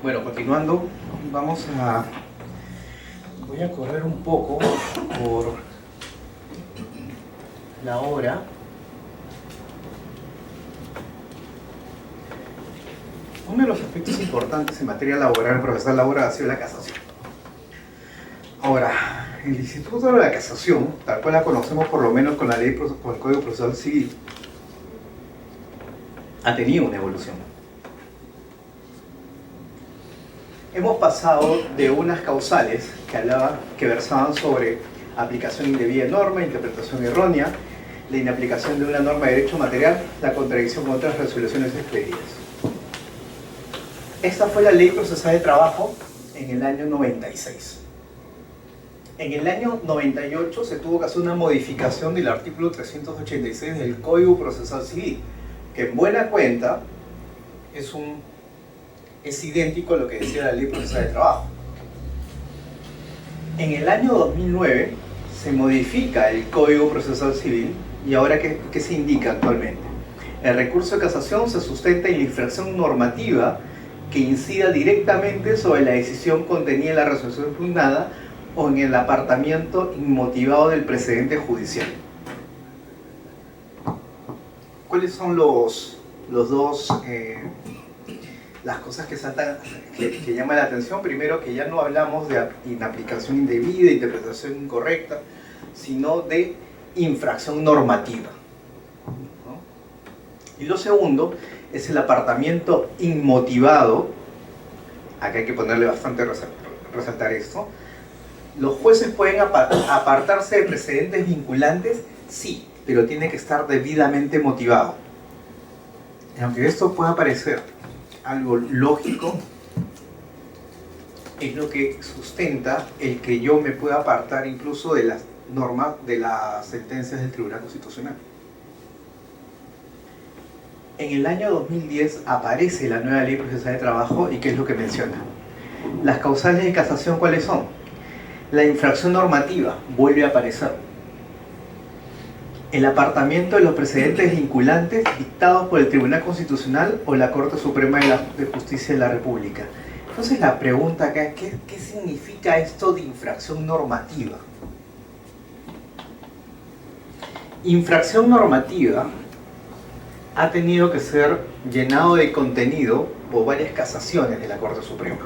Bueno, continuando, voy a correr un poco por la obra. Uno de los aspectos importantes en materia laboral del procesal laboral ha sido la casación. Ahora, el Instituto de la Casación, tal cual la conocemos por lo menos con la ley, con el Código Procesal Civil, ha tenido una evolución. Hemos pasado de unas causales que versaban sobre aplicación indebida de norma, interpretación errónea, la inaplicación de una norma de derecho material, la contradicción con otras resoluciones expedidas. Esta fue la Ley Procesal de Trabajo en el año 96. En el año 98 se tuvo que hacer una modificación del artículo 386 del Código Procesal Civil, que en buena cuenta es idéntico a lo que decía la Ley Procesal de Trabajo. En el año 2009 se modifica el Código Procesal Civil y ahora ¿qué se indica actualmente? El recurso de casación se sustenta en la infracción normativa que incida directamente sobre la decisión contenida en la resolución impugnada o en el apartamiento inmotivado del precedente judicial. ¿Cuáles son las cosas que llaman la atención? Primero, que ya no hablamos de inaplicación indebida, interpretación incorrecta, sino de infracción normativa, ¿no? Y lo segundo es el apartamiento inmotivado. Acá hay que ponerle bastante resaltar esto. ¿Los jueces pueden apartarse de precedentes vinculantes? Sí, pero tiene que estar debidamente motivado. Y aunque esto pueda parecer algo lógico, es lo que sustenta el que yo me pueda apartar incluso de las normas, de las sentencias del Tribunal Constitucional. En el año 2010 aparece la nueva Ley Procesal de Trabajo y ¿qué es lo que menciona? Las causales de casación, ¿cuáles son? La infracción normativa vuelve a aparecer. El apartamiento de los precedentes vinculantes dictados por el Tribunal Constitucional o la Corte Suprema de Justicia de la República. Entonces la pregunta acá es, ¿qué significa esto de infracción normativa? Infracción normativa ha tenido que ser llenado de contenido por varias casaciones de la Corte Suprema.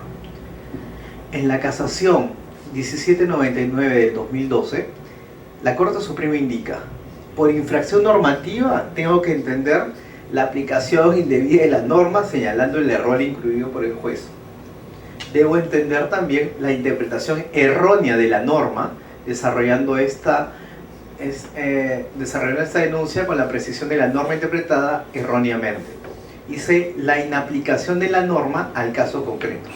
En la casación 1799 del 2012, la Corte Suprema indica: por infracción normativa tengo que entender la aplicación indebida de la norma señalando el error incluido por el juez. Debo entender también la interpretación errónea de la norma, desarrollando esta denuncia con la precisión de la norma interpretada erróneamente. Dice la inaplicación de la norma al caso concreto.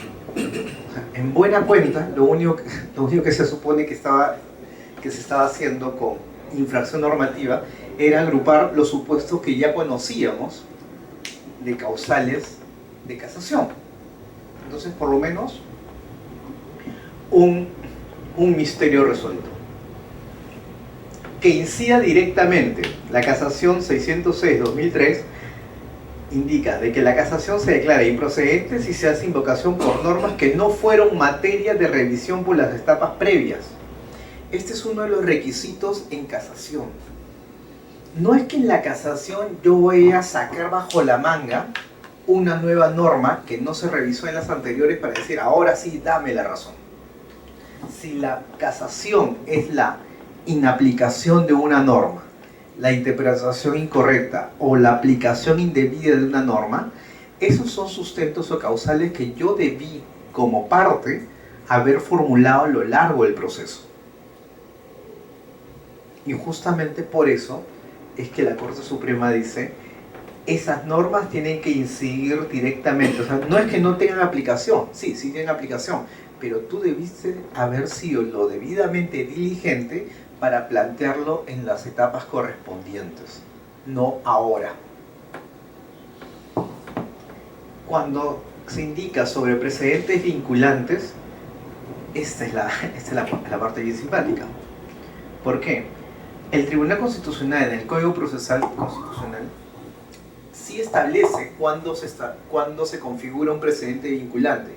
En buena cuenta, lo único que se supone que se estaba haciendo con infracción normativa era agrupar los supuestos que ya conocíamos de causales de casación. Entonces, por lo menos, un misterio resuelto. Que incida directamente la casación 606-2003 indica de que la casación se declara improcedente si se hace invocación por normas que no fueron materia de revisión por las etapas previas. Este es uno de los requisitos en casación. No es que en la casación yo voy a sacar bajo la manga una nueva norma que no se revisó en las anteriores para decir, ahora sí, dame la razón. Si la casación es la inaplicación de una norma, la interpretación incorrecta o la aplicación indebida de una norma, esos son sustentos o causales que yo debí, como parte, haber formulado a lo largo del proceso. Y justamente por eso es que la Corte Suprema dice, esas normas tienen que incidir directamente. O sea, no es que no tengan aplicación, sí tienen aplicación, pero tú debiste haber sido lo debidamente diligente para plantearlo en las etapas correspondientes, no ahora. Cuando se indica sobre precedentes vinculantes, esta es la parte bien simpática. ¿Por qué? El Tribunal Constitucional, en el Código Procesal Constitucional, sí establece cuándo se configura un precedente vinculante.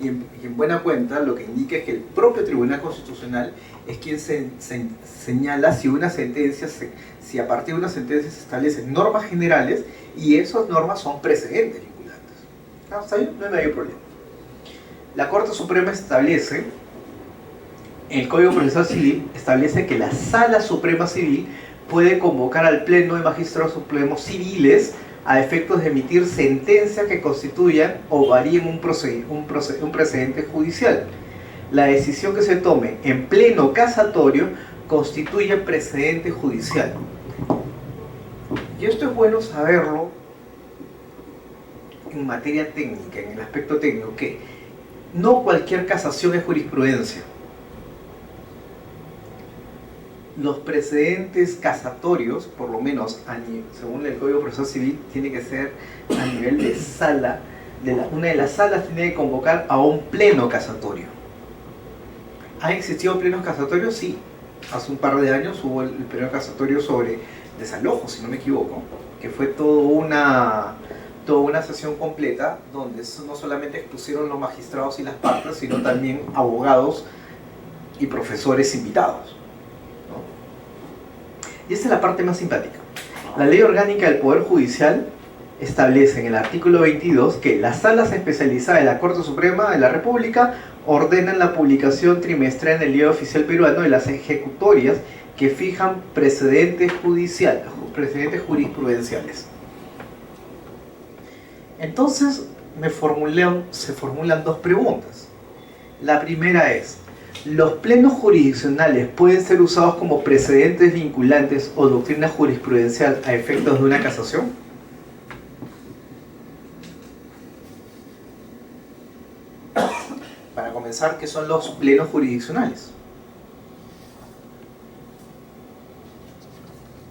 y en buena cuenta lo que indica es que el propio Tribunal Constitucional es quien señala si una sentencia, si a partir de una sentencia se establecen normas generales y esas normas son precedentes vinculantes. ¿Está bien? No hay mayor problema. La Corte Suprema establece, el Código Procesal Civil establece que la Sala Suprema Civil puede convocar al Pleno de Magistrados Supremos Civiles a efectos de emitir sentencias que constituyan o varíen un precedente judicial. La decisión que se tome en pleno casatorio constituye precedente judicial. Y esto es bueno saberlo en materia técnica, en el aspecto técnico, que no cualquier casación es jurisprudencia. Los precedentes casatorios, por lo menos según el Código Procesal Civil, tiene que ser a nivel de sala. Una de las salas tiene que convocar a un pleno casatorio. ¿Han existido plenos casatorios? Sí. Hace un par de años hubo el pleno casatorio sobre desalojo, si no me equivoco, que fue toda una sesión completa donde no solamente expusieron los magistrados y las partes, sino también abogados y profesores invitados. Y esta es la parte más simpática. La Ley Orgánica del Poder Judicial establece en el artículo 22 que las salas especializadas de la Corte Suprema de la República ordenan la publicación trimestral en el Diario Oficial Peruano de las ejecutorias que fijan precedentes jurisprudenciales. Entonces se formulan dos preguntas. La primera es: ¿los plenos jurisdiccionales pueden ser usados como precedentes vinculantes o doctrina jurisprudencial a efectos de una casación? Para comenzar, ¿qué son los plenos jurisdiccionales?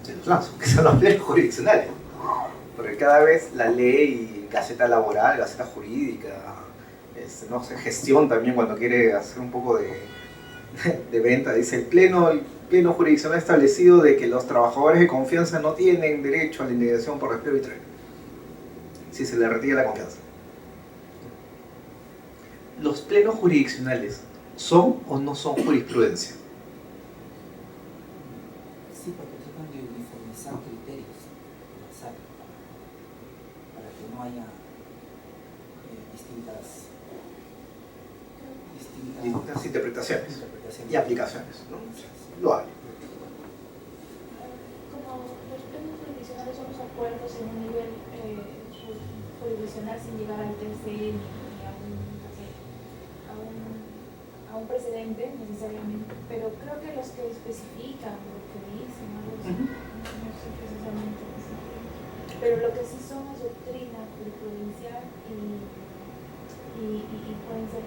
Se los lanzo. ¿Qué son los plenos jurisdiccionales? Porque cada vez la ley, Gaceta Laboral, Gaceta Jurídica, no sé, gestión también, cuando quiere hacer un poco de venta, dice el pleno jurisdiccional establecido de que los trabajadores de confianza no tienen derecho a la indemnización por despido arbitrario si se le retira la confianza. ¿Los plenos jurisdiccionales son o no son jurisprudencia? Sí, porque tratan de uniformizar criterios para que no haya distintas interpretaciones y aplicaciones, ¿no? Lo hay. Como los plenos jurisdiccionales son los acuerdos en un nivel jurisdiccional sin llegar al TC ni a un precedente necesariamente, pero creo que los que especifican lo que dicen, no sé precisamente, pero lo que sí son es doctrina jurisprudencial y pueden ser,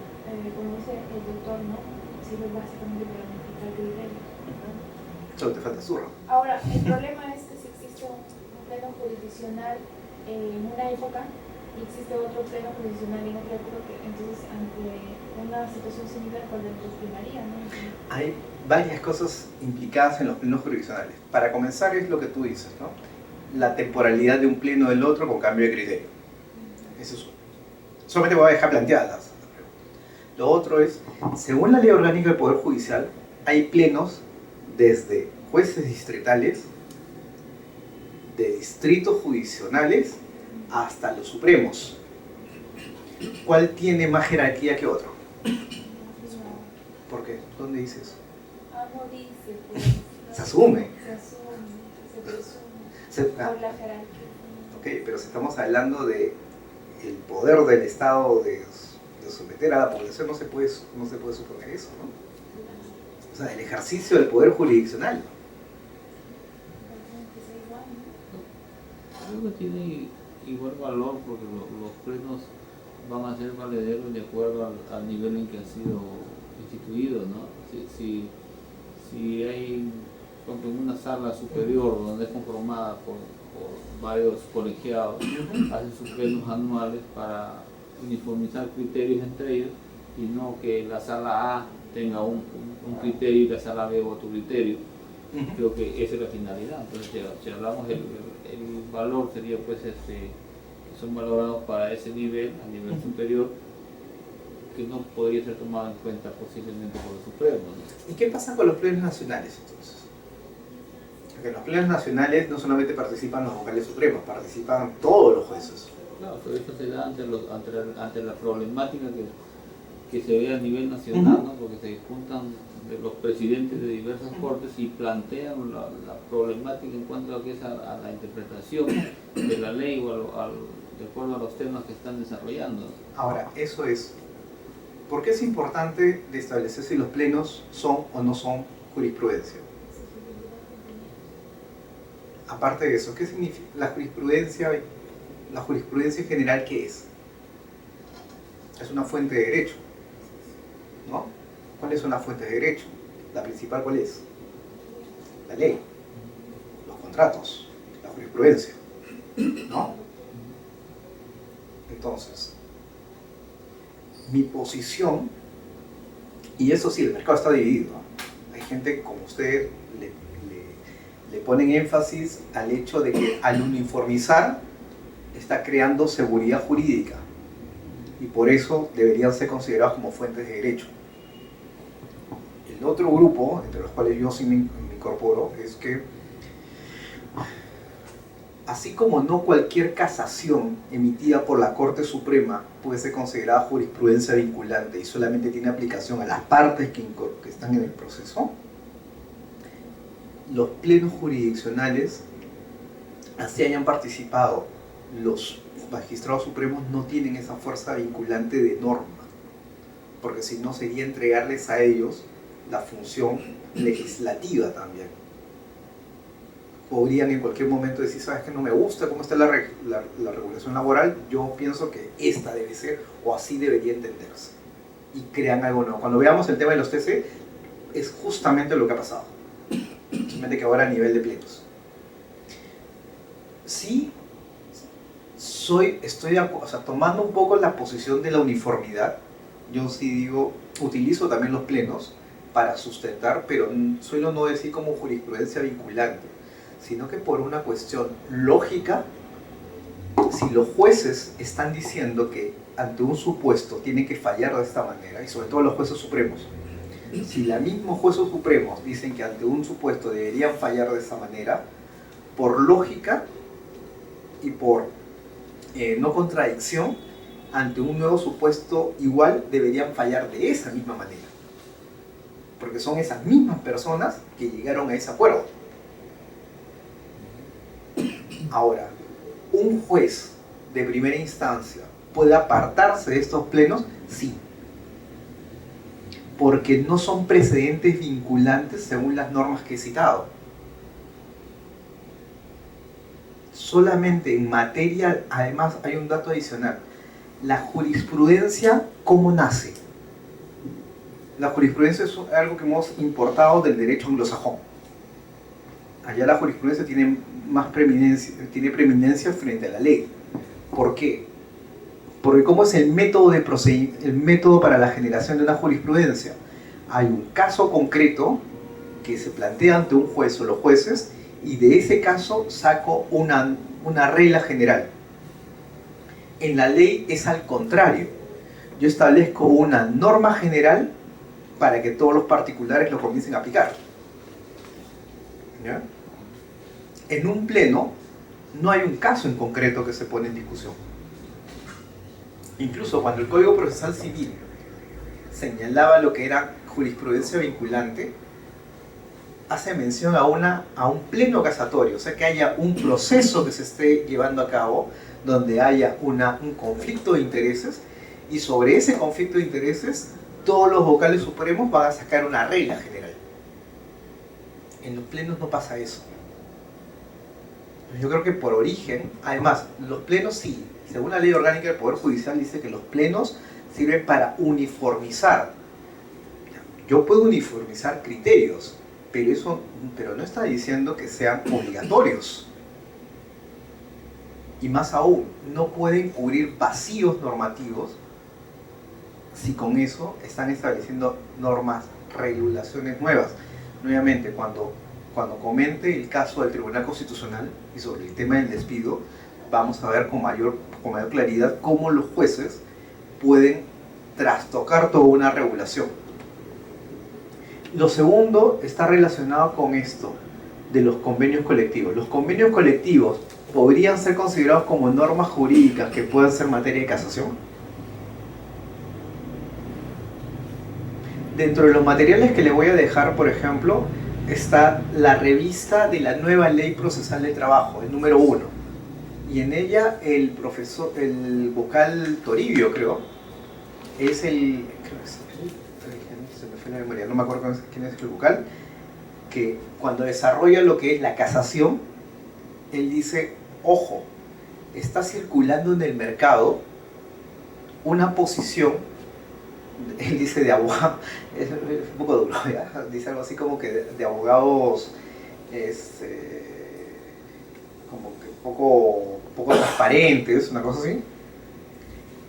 como dice el doctor, ¿no? Sirve básicamente para unificar criterios, ¿no? Solo te falta zurro. Ahora, el problema es que si existe un pleno jurisdiccional en una época y existe otro pleno jurisdiccional en otra época, entonces ante una situación similar, ¿cuál de los dos primaría, no? Hay varias cosas implicadas en los plenos jurisdiccionales. Para comenzar es lo que tú dices, ¿no? La temporalidad de un pleno del otro con cambio de criterio. Eso es uno. Solamente voy a dejar planteadas las preguntas. Lo otro es, según la Ley Orgánica del Poder Judicial, hay plenos desde jueces distritales, de distritos jurisdiccionales, hasta los supremos. ¿Cuál tiene más jerarquía que otro? ¿Por qué? ¿Dónde dice eso? No dice, pues. Se asume. Se presume. Por la jerarquía. Ok, pero si estamos hablando de el poder del Estado de someter a la población, no se puede suponer eso, ¿no? O sea, el ejercicio del poder jurisdiccional. Creo que tiene igual valor porque los plenos van a ser valederos de acuerdo al nivel en que han sido instituidos, ¿no? Si hay, por ejemplo, en una sala superior donde es conformada por varios colegiados, hacen sus plenos anuales para uniformizar criterios entre ellos y no que la sala A tenga un criterio y la sala B otro criterio. Creo que esa es la finalidad. Entonces, si hablamos el valor sería pues que son valorados para ese nivel, a nivel superior, que no podría ser tomado en cuenta posiblemente por el Supremo, ¿no? ¿Y qué pasa con los plenos nacionales entonces? Porque en los plenos nacionales no solamente participan los vocales supremos, participan todos los jueces. Claro, pero eso se da ante la problemática que se ve a nivel nacional, ¿no? Porque se juntan los presidentes de diversas cortes y plantean la problemática en cuanto a, a la interpretación de la ley o de acuerdo a los temas que están desarrollando. Ahora, eso es, ¿por qué es importante de establecer si los plenos son o no son jurisprudencia? Aparte de eso, ¿qué significa la jurisprudencia? La jurisprudencia en general, ¿qué es? Es una fuente de derecho, ¿no? ¿Cuál es una fuente de derecho? La principal, ¿cuál es? La ley, los contratos, la jurisprudencia, ¿no? Entonces, mi posición, y eso sí, el mercado está dividido, ¿no? Hay gente como usted le ponen énfasis al hecho de que al uniformizar está creando seguridad jurídica y por eso deberían ser considerados como fuentes de derecho. El otro grupo, entre los cuales yo sí me incorporo, es que así como no cualquier casación emitida por la Corte Suprema puede ser considerada jurisprudencia vinculante y solamente tiene aplicación a las partes que están en el proceso, los plenos jurisdiccionales, así hayan participado los magistrados supremos, no tienen esa fuerza vinculante de norma, porque si no sería entregarles a ellos la función legislativa también. Podrían en cualquier momento decir, ¿sabes qué? No me gusta cómo está la regulación laboral, yo pienso que esta debe ser, o así debería entenderse. Y crean algo nuevo. Cuando veamos el tema de los TC, es justamente lo que ha pasado. Simplemente que ahora a nivel de plenos. Sí, tomando un poco la posición de la uniformidad, yo sí digo, utilizo también los plenos para sustentar, pero suelo no decir como jurisprudencia vinculante, sino que por una cuestión lógica, si los jueces están diciendo que ante un supuesto tienen que fallar de esta manera, y sobre todo los jueces supremos, si los mismos jueces supremos dicen que ante un supuesto deberían fallar de esa manera, por lógica y por no contradicción, ante un nuevo supuesto igual deberían fallar de esa misma manera, porque son esas mismas personas que llegaron a ese acuerdo. Ahora, ¿un juez de primera instancia puede apartarse de estos plenos? Sí, porque no son precedentes vinculantes según las normas que he citado. Solamente en materia, además hay un dato adicional, la jurisprudencia, ¿cómo nace? La jurisprudencia es algo que hemos importado del derecho anglosajón. Allá la jurisprudencia tiene preeminencia frente a la ley. ¿Por qué? Porque ¿cómo es el método para la generación de una jurisprudencia? Hay un caso concreto que se plantea ante un juez o los jueces, y de ese caso saco una regla general. En la ley es al contrario. Yo establezco una norma general para que todos los particulares lo comiencen a aplicar. ¿Ya? En un pleno no hay un caso en concreto que se pone en discusión. Incluso cuando el Código Procesal Civil señalaba lo que era jurisprudencia vinculante, hace mención a un pleno casatorio, o sea que haya un proceso que se esté llevando a cabo donde haya un conflicto de intereses, y sobre ese conflicto de intereses todos los vocales supremos van a sacar una regla general. En los plenos no pasa eso. Yo creo que por origen, además, los plenos sí, según la ley orgánica del Poder Judicial dice que los plenos sirven para uniformizar. Yo puedo uniformizar criterios, pero no está diciendo que sean obligatorios. Y más aún, no pueden cubrir vacíos normativos si con eso están estableciendo normas, regulaciones nuevas. Nuevamente, cuando comente el caso del Tribunal Constitucional y sobre el tema del despido, vamos a ver con mayor claridad cómo los jueces pueden trastocar toda una regulación. Lo segundo está relacionado con esto de los convenios colectivos. Los convenios colectivos podrían ser considerados como normas jurídicas que puedan ser materia de casación. Dentro de los materiales que le voy a dejar, por ejemplo, está la revista de la nueva Ley Procesal del Trabajo, el número 1. Y en ella el vocal Toribio, creo, es el... se me fue la memoria, no me acuerdo quién es el vocal, que cuando desarrolla lo que es la casación, él dice, ojo, está circulando en el mercado una posición, él dice de abogado, es un poco duro, ¿ya? Dice algo así como que de abogados como que poco transparentes, una cosa así,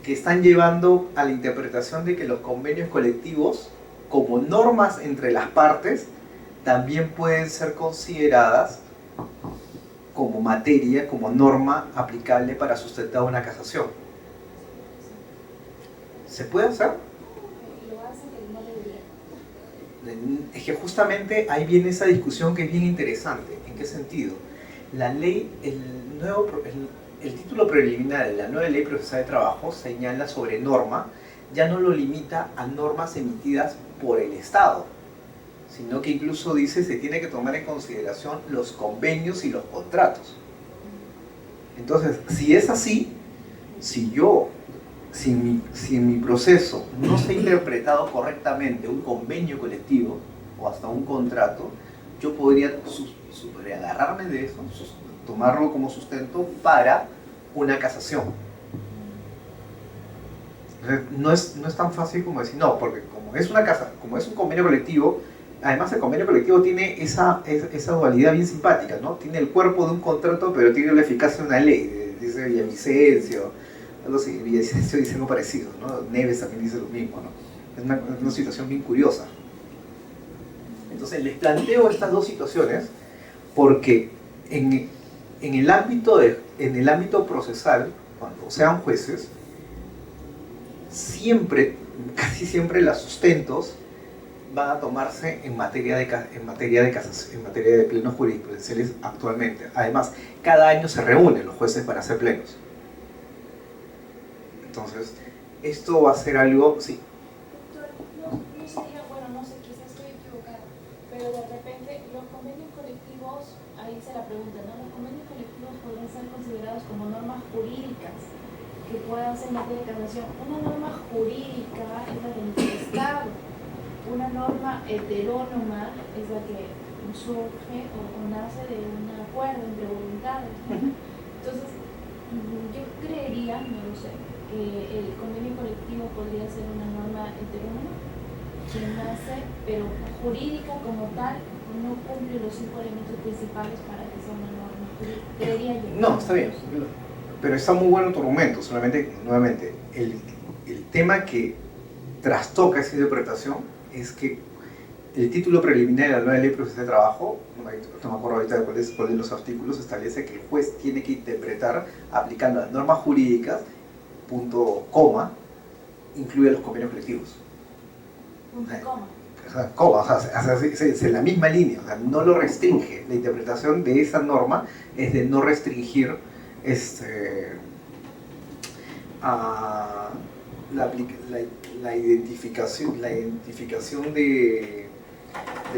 que están llevando a la interpretación de que los convenios colectivos, como normas entre las partes, también pueden ser consideradas como materia, como norma aplicable para sustentar una casación. ¿Se puede hacer? Lo hacen, pero no deberían. Es que justamente ahí viene esa discusión que es bien interesante. ¿En qué sentido? La ley, el título preliminar de la nueva Ley Procesal de Trabajo señala sobre norma, ya no lo limita a normas emitidas por el Estado, sino que incluso dice se tiene que tomar en consideración los convenios y los contratos. Entonces, si es así, si en mi proceso no se ha interpretado correctamente un convenio colectivo o hasta un contrato, yo podría agarrarme de eso, tomarlo como sustento para una casación. No es tan fácil como decir, no, porque como es un convenio colectivo, además el convenio colectivo tiene esa dualidad bien simpática, ¿no? Tiene el cuerpo de un contrato, pero tiene la eficacia de una ley, dice Villavicencio, algo así. Villavicencio dice algo parecido, ¿no? Neves también dice lo mismo, ¿no? Es una situación bien curiosa. Entonces les planteo estas dos situaciones porque en el ámbito procesal, cuando sean jueces, casi siempre los sustentos van a tomarse en materia de casación, en materia de plenos jurisprudenciales actualmente. Además, cada año se reúnen los jueces para hacer plenos. Entonces, esto va a ser algo, sí. Doctor, no sería, bueno, no sé, quizás estoy equivocada, pero de repente los convenios colectivos, ahí se la pregunta, ¿no? Los convenios colectivos podrían ser considerados como normas jurídicas que puedan ser materia de casación. Una norma jurídica es la del Estado. Una norma heterónoma es la que surge o nace de un acuerdo entre voluntades, ¿no? Entonces, yo creería, no lo sé, que el convenio colectivo podría ser una norma heterónoma que nace, pero jurídica como tal, no cumple los 5 elementos principales para que sea una norma jurídica. Creería yo. No, está bien. Pero está muy bueno tu argumento, solamente, nuevamente, el tema que trastoca esa interpretación es que el título preliminar de la nueva Ley Procesal de Trabajo, no me acuerdo ahorita de cuál de los artículos, establece que el juez tiene que interpretar aplicando las normas jurídicas, punto, coma, incluye los convenios colectivos. Punto y coma. Es en la misma línea, o sea, no lo restringe. La interpretación de esa norma es de no restringir la identificación de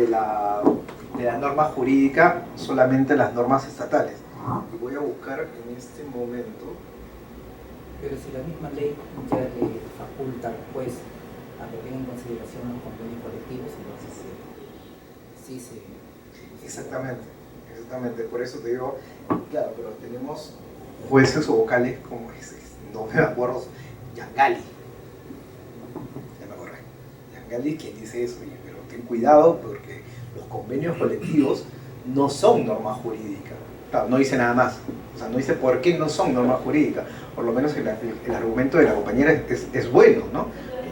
la norma jurídica solamente las normas estatales. Y voy a buscar en este momento. Pero si la misma ley ya le faculta al juez a que tenga en consideración los convenios colectivos, entonces sí se... Exactamente, por eso te digo, claro, pero tenemos jueces o vocales como no me acuerdo, Yangali. Ya me acordé. Yangali quien dice eso, pero ten cuidado porque los convenios colectivos no son normas jurídicas. Claro, no dice nada más. O sea, no dice por qué no son normas jurídicas. Por lo menos el argumento de la compañera es bueno, ¿no?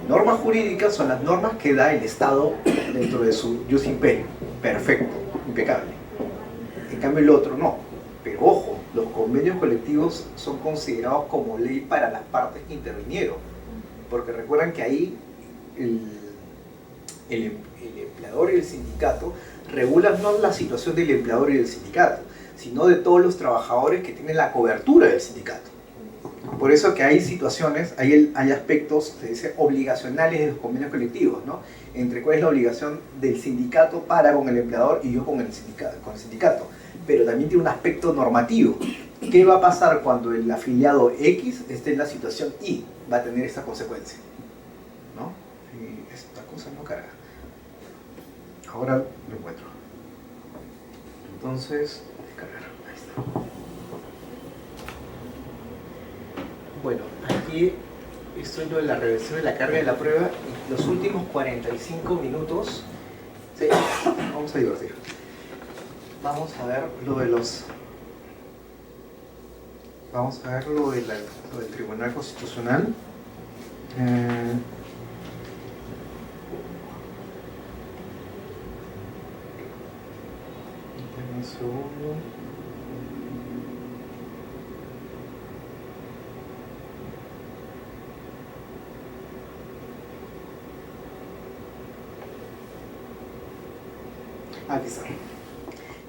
Normas jurídicas son las normas que da el Estado dentro de su jus imperio. Perfecto, impecable. En cambio el otro no. Pero ojo, los convenios colectivos son considerados como ley para las partes que intervinieron. porque recuerdan que ahí el empleador y el sindicato regulan no la situación del empleador y del sindicato, sino de todos los trabajadores que tienen la cobertura del sindicato. Por eso que hay situaciones, hay aspectos, se dice, obligacionales de los convenios colectivos, ¿no? Entre cuál es la obligación del sindicato para con el empleador y yo con el sindicato. Pero también tiene un aspecto normativo. ¿Qué va a pasar cuando el afiliado X esté en la situación Y? Va a tener esta consecuencia, ¿no? Y esta cosa no carga. Ahora lo encuentro. Entonces, descargar. Ahí está. Bueno, aquí esto es lo de la reversión de la carga de la prueba y los últimos 45 minutos. Sí, vamos a divertir. Vamos a ver lo de los. Vamos a ver lo del Tribunal Constitucional. Un segundo. Aquí está.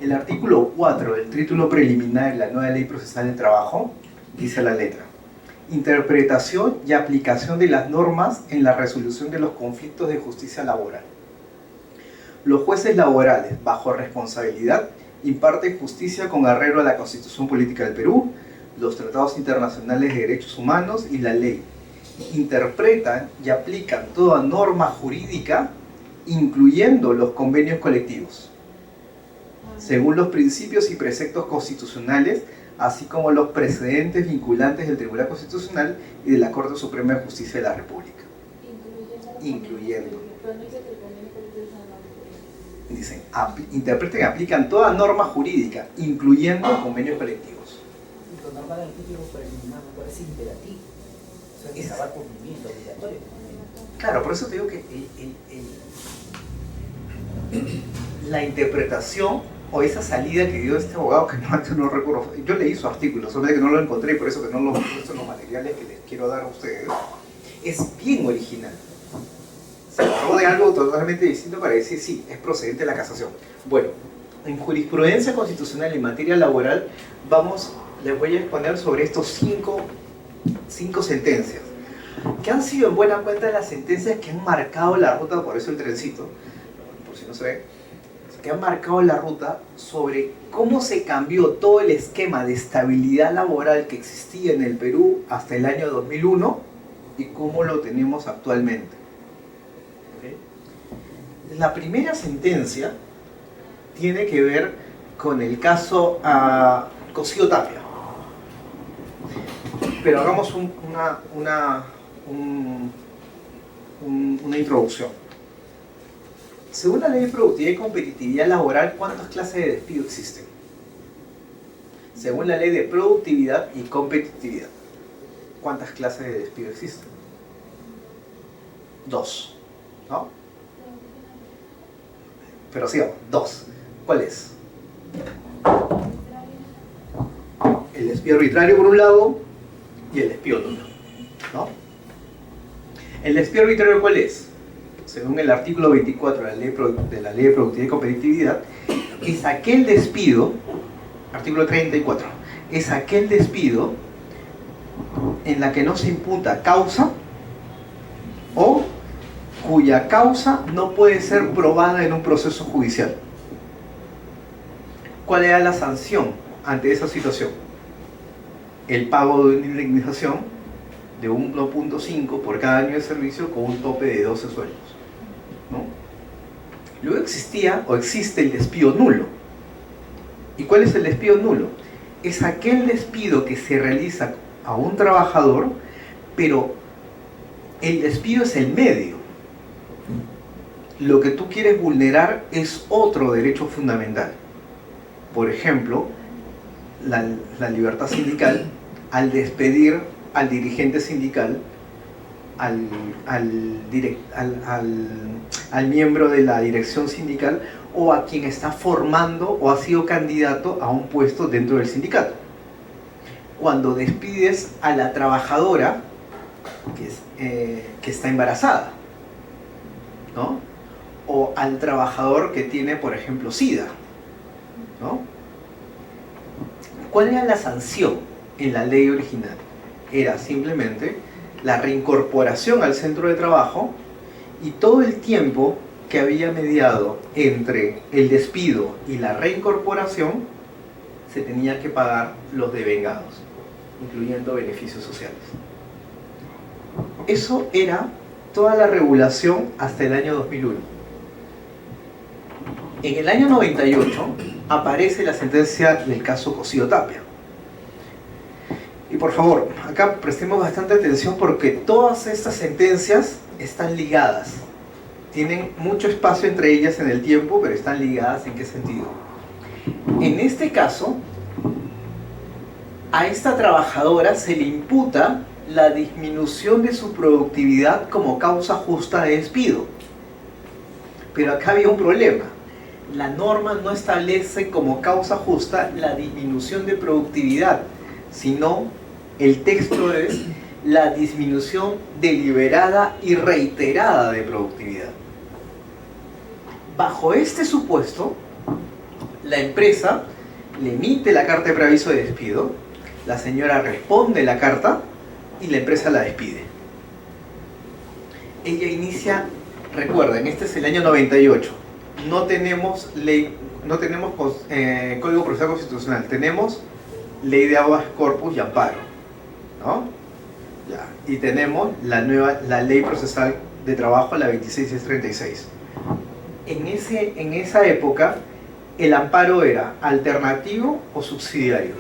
El artículo 4 del título preliminar de la nueva Ley Procesal del Trabajo dice la letra: interpretación y aplicación de las normas en la resolución de los conflictos de justicia laboral. Los jueces laborales, bajo responsabilidad, imparten justicia con arreglo a la Constitución Política del Perú, los tratados internacionales de derechos humanos y la ley. Interpretan y aplican toda norma jurídica, incluyendo los convenios colectivos, según los principios y preceptos constitucionales, así como los precedentes vinculantes del Tribunal Constitucional y de la Corte Suprema de Justicia de la República. Incluyendo. Pero no dice que el convenio colectivo es una norma jurídica. Dicen, interpretan y aplican toda norma jurídica, incluyendo convenios colectivos. Lo normal del título preliminar me parece imperativo. O sea, que se va a cumplimiento obligatorio. Claro, por eso te digo que la interpretación o esa salida que dio este abogado, que no recuerdo, yo leí su artículo, solo que no lo encontré y por eso que no lo he puesto en los materiales que les quiero dar a ustedes, es bien original. Se agarró de algo totalmente distinto para decir sí, es procedente de la casación. Bueno, en jurisprudencia constitucional en materia laboral, les voy a exponer sobre estos cinco sentencias, que han sido en buena cuenta las sentencias que han marcado la ruta, por eso el trencito, por si no se ve, que han marcado la ruta sobre cómo se cambió todo el esquema de estabilidad laboral que existía en el Perú hasta el año 2001 y cómo lo tenemos actualmente. ¿Okay? La primera sentencia tiene que ver con el caso Cosío Tapia. Pero hagamos una introducción. Según la Ley de Productividad y Competitividad Laboral, ¿cuántas clases de despido existen? Según la Ley de Productividad y Competitividad, ¿cuántas clases de despido existen? 2, ¿no? Pero sí, 2. ¿Cuál es? El despido arbitrario por un lado y el despido nulo, ¿no? ¿El despido arbitrario cuál es? Según el artículo 24 de la Ley de Productividad y Competitividad, es aquel despido, artículo 34, es aquel despido en la que no se imputa causa o cuya causa no puede ser probada en un proceso judicial. ¿Cuál era la sanción ante esa situación? El pago de una indemnización de 1.5 por cada año de servicio con un tope de 12 sueldos, ¿no? Luego existía o existe el despido nulo. ¿Y cuál es el despido nulo? Es aquel despido que se realiza a un trabajador, pero el despido es el medio. Lo que tú quieres vulnerar es otro derecho fundamental. Por ejemplo, la libertad sindical, al despedir al dirigente sindical, al miembro de la dirección sindical o a quien está formando o ha sido candidato a un puesto dentro del sindicato. Cuando despides a la trabajadora, que está embarazada, ¿no? O al trabajador que tiene, por ejemplo, SIDA, ¿no? ¿Cuál era la sanción en la ley original? Era simplemente la reincorporación al centro de trabajo y todo el tiempo que había mediado entre el despido y la reincorporación se tenía que pagar los devengados, incluyendo beneficios sociales. Eso era toda la regulación hasta el año 2001. En el año 98 aparece la sentencia del caso Cosío Tapia. Y por favor, acá prestemos bastante atención porque todas estas sentencias están ligadas. Tienen mucho espacio entre ellas en el tiempo, pero están ligadas ¿en qué sentido? En este caso, a esta trabajadora se le imputa la disminución de su productividad como causa justa de despido. Pero acá había un problema. La norma no establece como causa justa la disminución de productividad, sino el texto es la disminución deliberada y reiterada de productividad. Bajo este supuesto, la empresa le emite la carta de preaviso de despido, la señora responde la carta y la empresa la despide. Ella inicia, recuerden, este es el año 98, no tenemos ley, no tenemos Código Procesal Constitucional, tenemos Ley de Habeas Corpus y Amparo, ¿no? Ya. Y tenemos la Ley Procesal de Trabajo, la 26636. En esa época, el amparo era alternativo o subsidiario.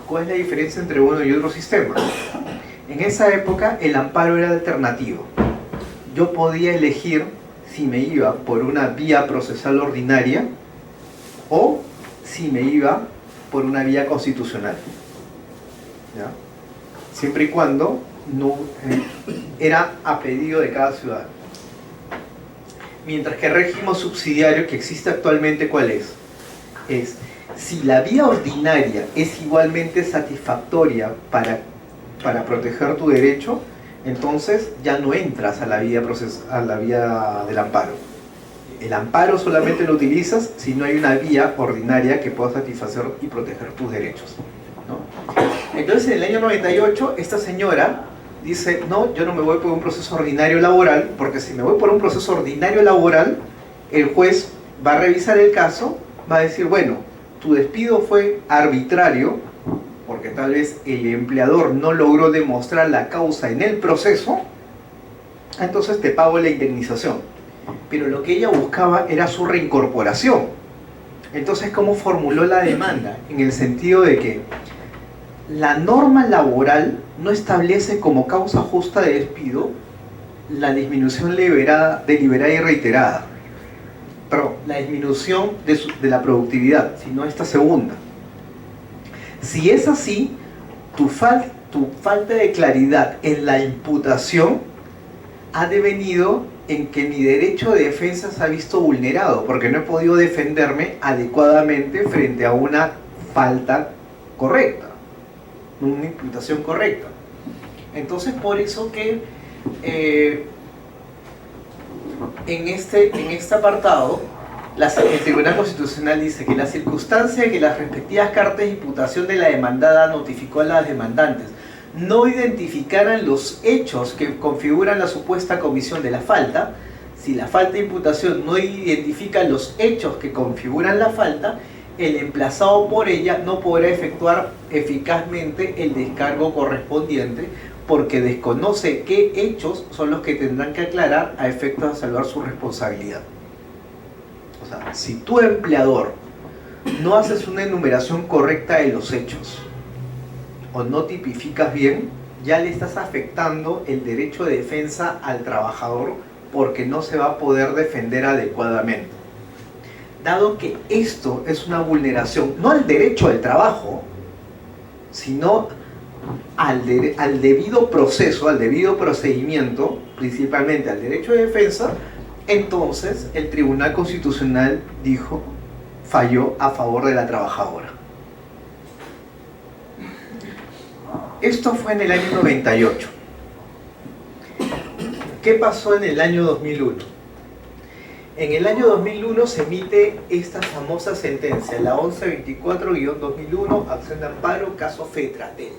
¿Cuál es la diferencia entre uno y otro sistema? En esa época el amparo era alternativo. Yo podía elegir si me iba por una vía procesal ordinaria o si me iba por una vía constitucional. ¿Ya? Siempre y cuando no era a pedido de cada ciudadano. Mientras que el régimen subsidiario que existe actualmente, ¿cuál es? Es si la vía ordinaria es igualmente satisfactoria para proteger tu derecho, entonces ya no entras a la vía del amparo. El amparo solamente lo utilizas si no hay una vía ordinaria que pueda satisfacer y proteger tus derechos, ¿no? Entonces en el año 98 esta señora dice, no, yo no me voy por un proceso ordinario laboral, porque si me voy por un proceso ordinario laboral, el juez va a revisar el caso, va a decir, bueno, tu despido fue arbitrario, porque tal vez el empleador no logró demostrar la causa en el proceso, entonces te pago la indemnización. Pero lo que ella buscaba era su reincorporación. Entonces, ¿cómo formuló la demanda? En el sentido de que la norma laboral no establece como causa justa de despido la disminución deliberada y reiterada. Perdón, la disminución de la productividad, sino esta segunda. Si es así, tu falta de claridad en la imputación ha devenido en que mi derecho de defensa se ha visto vulnerado, porque no he podido defenderme adecuadamente frente a una falta correcta, una imputación correcta. Entonces, por eso que en este apartado, el Tribunal Constitucional dice que la circunstancia de que las respectivas cartas de imputación de la demandada notificó a las demandantes no identificaran los hechos que configuran la supuesta comisión de la falta, si la falta de imputación no identifica los hechos que configuran la falta, el emplazado por ella no podrá efectuar eficazmente el descargo correspondiente porque desconoce qué hechos son los que tendrán que aclarar a efectos de salvar su responsabilidad. O sea, si tu empleador no haces una enumeración correcta de los hechos o no tipificas bien, ya le estás afectando el derecho de defensa al trabajador porque no se va a poder defender adecuadamente. Dado que esto es una vulneración, no al derecho al trabajo, sino al debido proceso, al debido procedimiento, principalmente al derecho de defensa, entonces el Tribunal Constitucional dijo falló a favor de la trabajadora. Esto fue en el año 98. ¿Qué pasó en el año 2001? En el año 2001 se emite esta famosa sentencia, la 1124-2001, acción de amparo, caso Fetratel.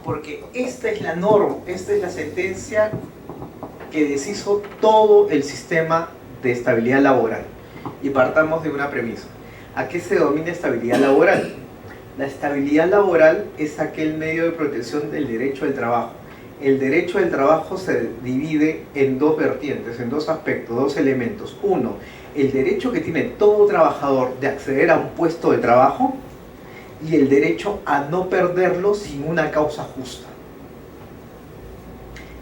Porque esta es la norma, esta es la sentencia que deshizo todo el sistema de estabilidad laboral. Y partamos de una premisa. ¿A qué se denomina estabilidad laboral? La estabilidad laboral es aquel medio de protección del derecho del trabajo. El derecho del trabajo se divide en dos vertientes, en dos aspectos, dos elementos. Uno, el derecho que tiene todo trabajador de acceder a un puesto de trabajo y el derecho a no perderlo sin una causa justa.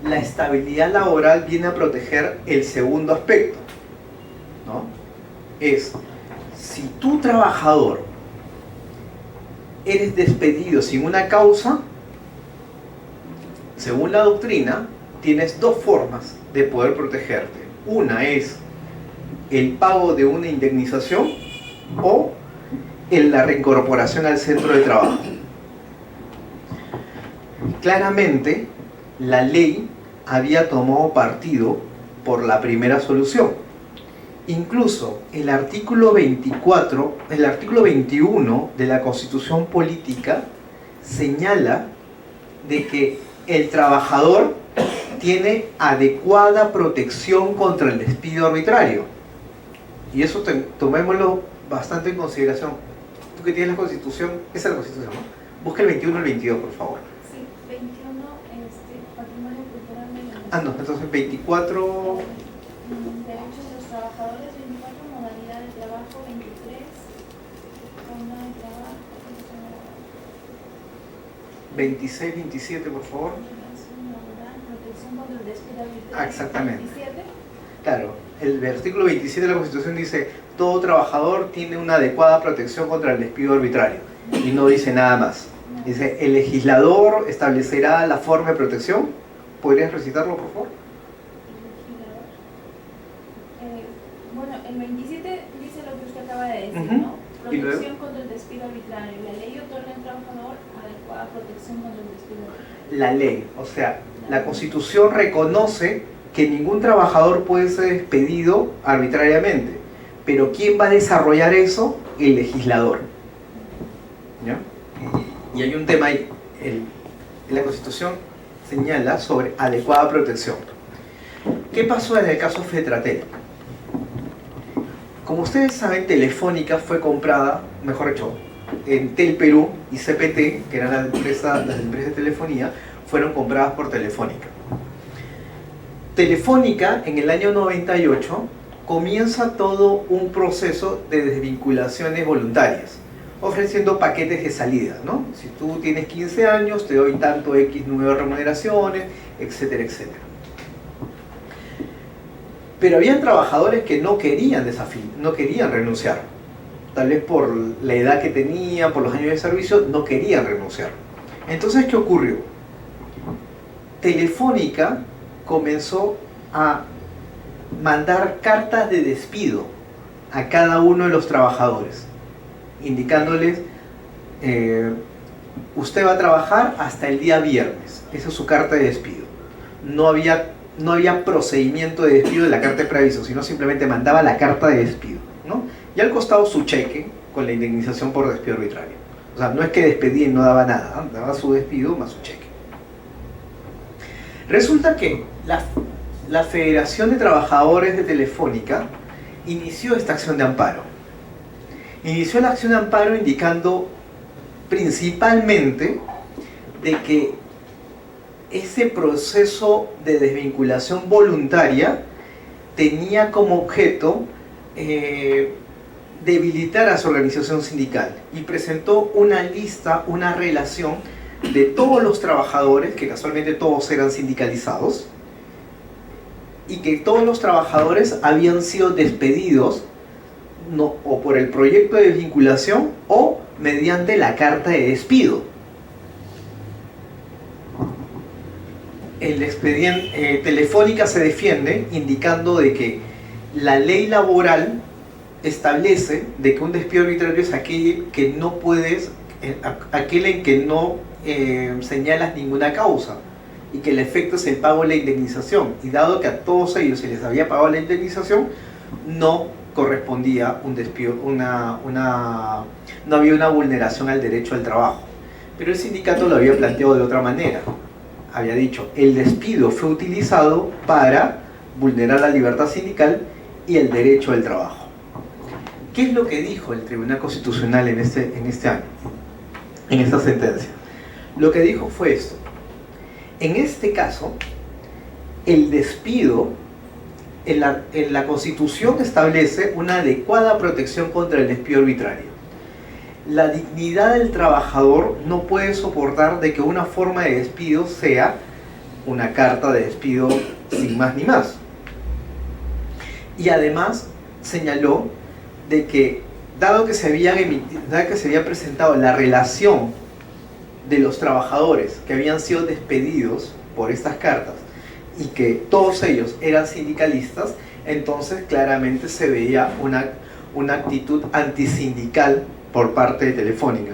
La estabilidad laboral viene a proteger el segundo aspecto, ¿no? Es, si tú trabajador eres despedido sin una causa, según la doctrina, tienes dos formas de poder protegerte. Una es el pago de una indemnización o la reincorporación al centro de trabajo. Claramente, la ley había tomado partido por la primera solución. Incluso el artículo 21 de la Constitución Política señala de que el trabajador tiene adecuada protección contra el despido arbitrario. Y eso tomémoslo bastante en consideración. Tú que tienes la Constitución, esa es la Constitución, ¿no? Busca el 21 y el 22, por favor. Sí, 21, patrimonio cultural de la Ah, no, entonces 24... derechos de los trabajadores, 24, modalidad de trabajo, 23, forma de trabajo, 26, 27, por favor. protección contra el despido arbitrario. Ah, exactamente. 27. Claro, el artículo 27 de la Constitución dice: todo trabajador tiene una adecuada protección contra el despido arbitrario. Y no dice nada más. Dice: el legislador establecerá la forma de protección. ¿Podrías recitarlo, por favor? Bueno, el 27 dice lo que usted acaba de decir, Ujú. ¿no? ¿Y luego? Protección contra el despido arbitrario. La ley otorga al trabajador adecuada protección contra el despido arbitrario. La ley, o sea, la Constitución reconoce que ningún trabajador puede ser despedido arbitrariamente. Pero ¿quién va a desarrollar eso? El legislador. ¿Ya? Y hay un tema ahí. La Constitución señala sobre adecuada protección. ¿Qué pasó en el caso Fetratel? Como ustedes saben, Telefónica fue comprada, mejor dicho, Entel Perú y CPT, que eran las empresas de telefonía, fueron compradas por Telefónica. Telefónica, en el año 98, comienza todo un proceso de desvinculaciones voluntarias, ofreciendo paquetes de salida, ¿no? Si tú tienes 15 años, te doy tanto X número de remuneraciones, etcétera, etcétera. Pero habían trabajadores que no querían no querían renunciar. Tal vez por la edad que tenían, por los años de servicio, no querían renunciar. Entonces, ¿qué ocurrió? Telefónica comenzó a mandar cartas de despido a cada uno de los trabajadores, indicándoles: usted va a trabajar hasta el día viernes. Esa es su carta de despido. No había procedimiento de despido de la carta de preaviso, sino simplemente mandaba la carta de despido, ¿no? Y al costado su cheque con la indemnización por despido arbitrario. O sea, no es que despedía y no daba nada, ¿no? Daba su despido más su cheque. Resulta que la Federación de Trabajadores de Telefónica inició esta acción de amparo. Inició la acción de amparo indicando principalmente de que ese proceso de desvinculación voluntaria tenía como objeto debilitar a su organización sindical, y presentó una lista, una relación de todos los trabajadores, que casualmente todos eran sindicalizados, y que todos los trabajadores habían sido despedidos o por el proyecto de desvinculación o mediante la carta de despido. El expediente Telefónica se defiende indicando de que la ley laboral establece de que un despido arbitrario es aquel que no puedes, aquel en que no señalas ninguna causa y que el efecto es el pago de la indemnización, y dado que a todos ellos se les había pagado la indemnización, no correspondía un despido, no había una vulneración al derecho al trabajo. Pero el sindicato lo había planteado de otra manera. Había dicho, el despido fue utilizado para vulnerar la libertad sindical y el derecho al trabajo. ¿Qué es lo que dijo el Tribunal Constitucional en este año, en esta sentencia? Lo que dijo fue esto: en este caso, el despido, en la Constitución establece una adecuada protección contra el despido arbitrario. La dignidad del trabajador no puede soportar de que una forma de despido sea una carta de despido sin más ni más. Y además señaló de que dado que se había presentado la relación de los trabajadores que habían sido despedidos por estas cartas y que todos ellos eran sindicalistas, entonces claramente se veía una actitud antisindical por parte de Telefónica.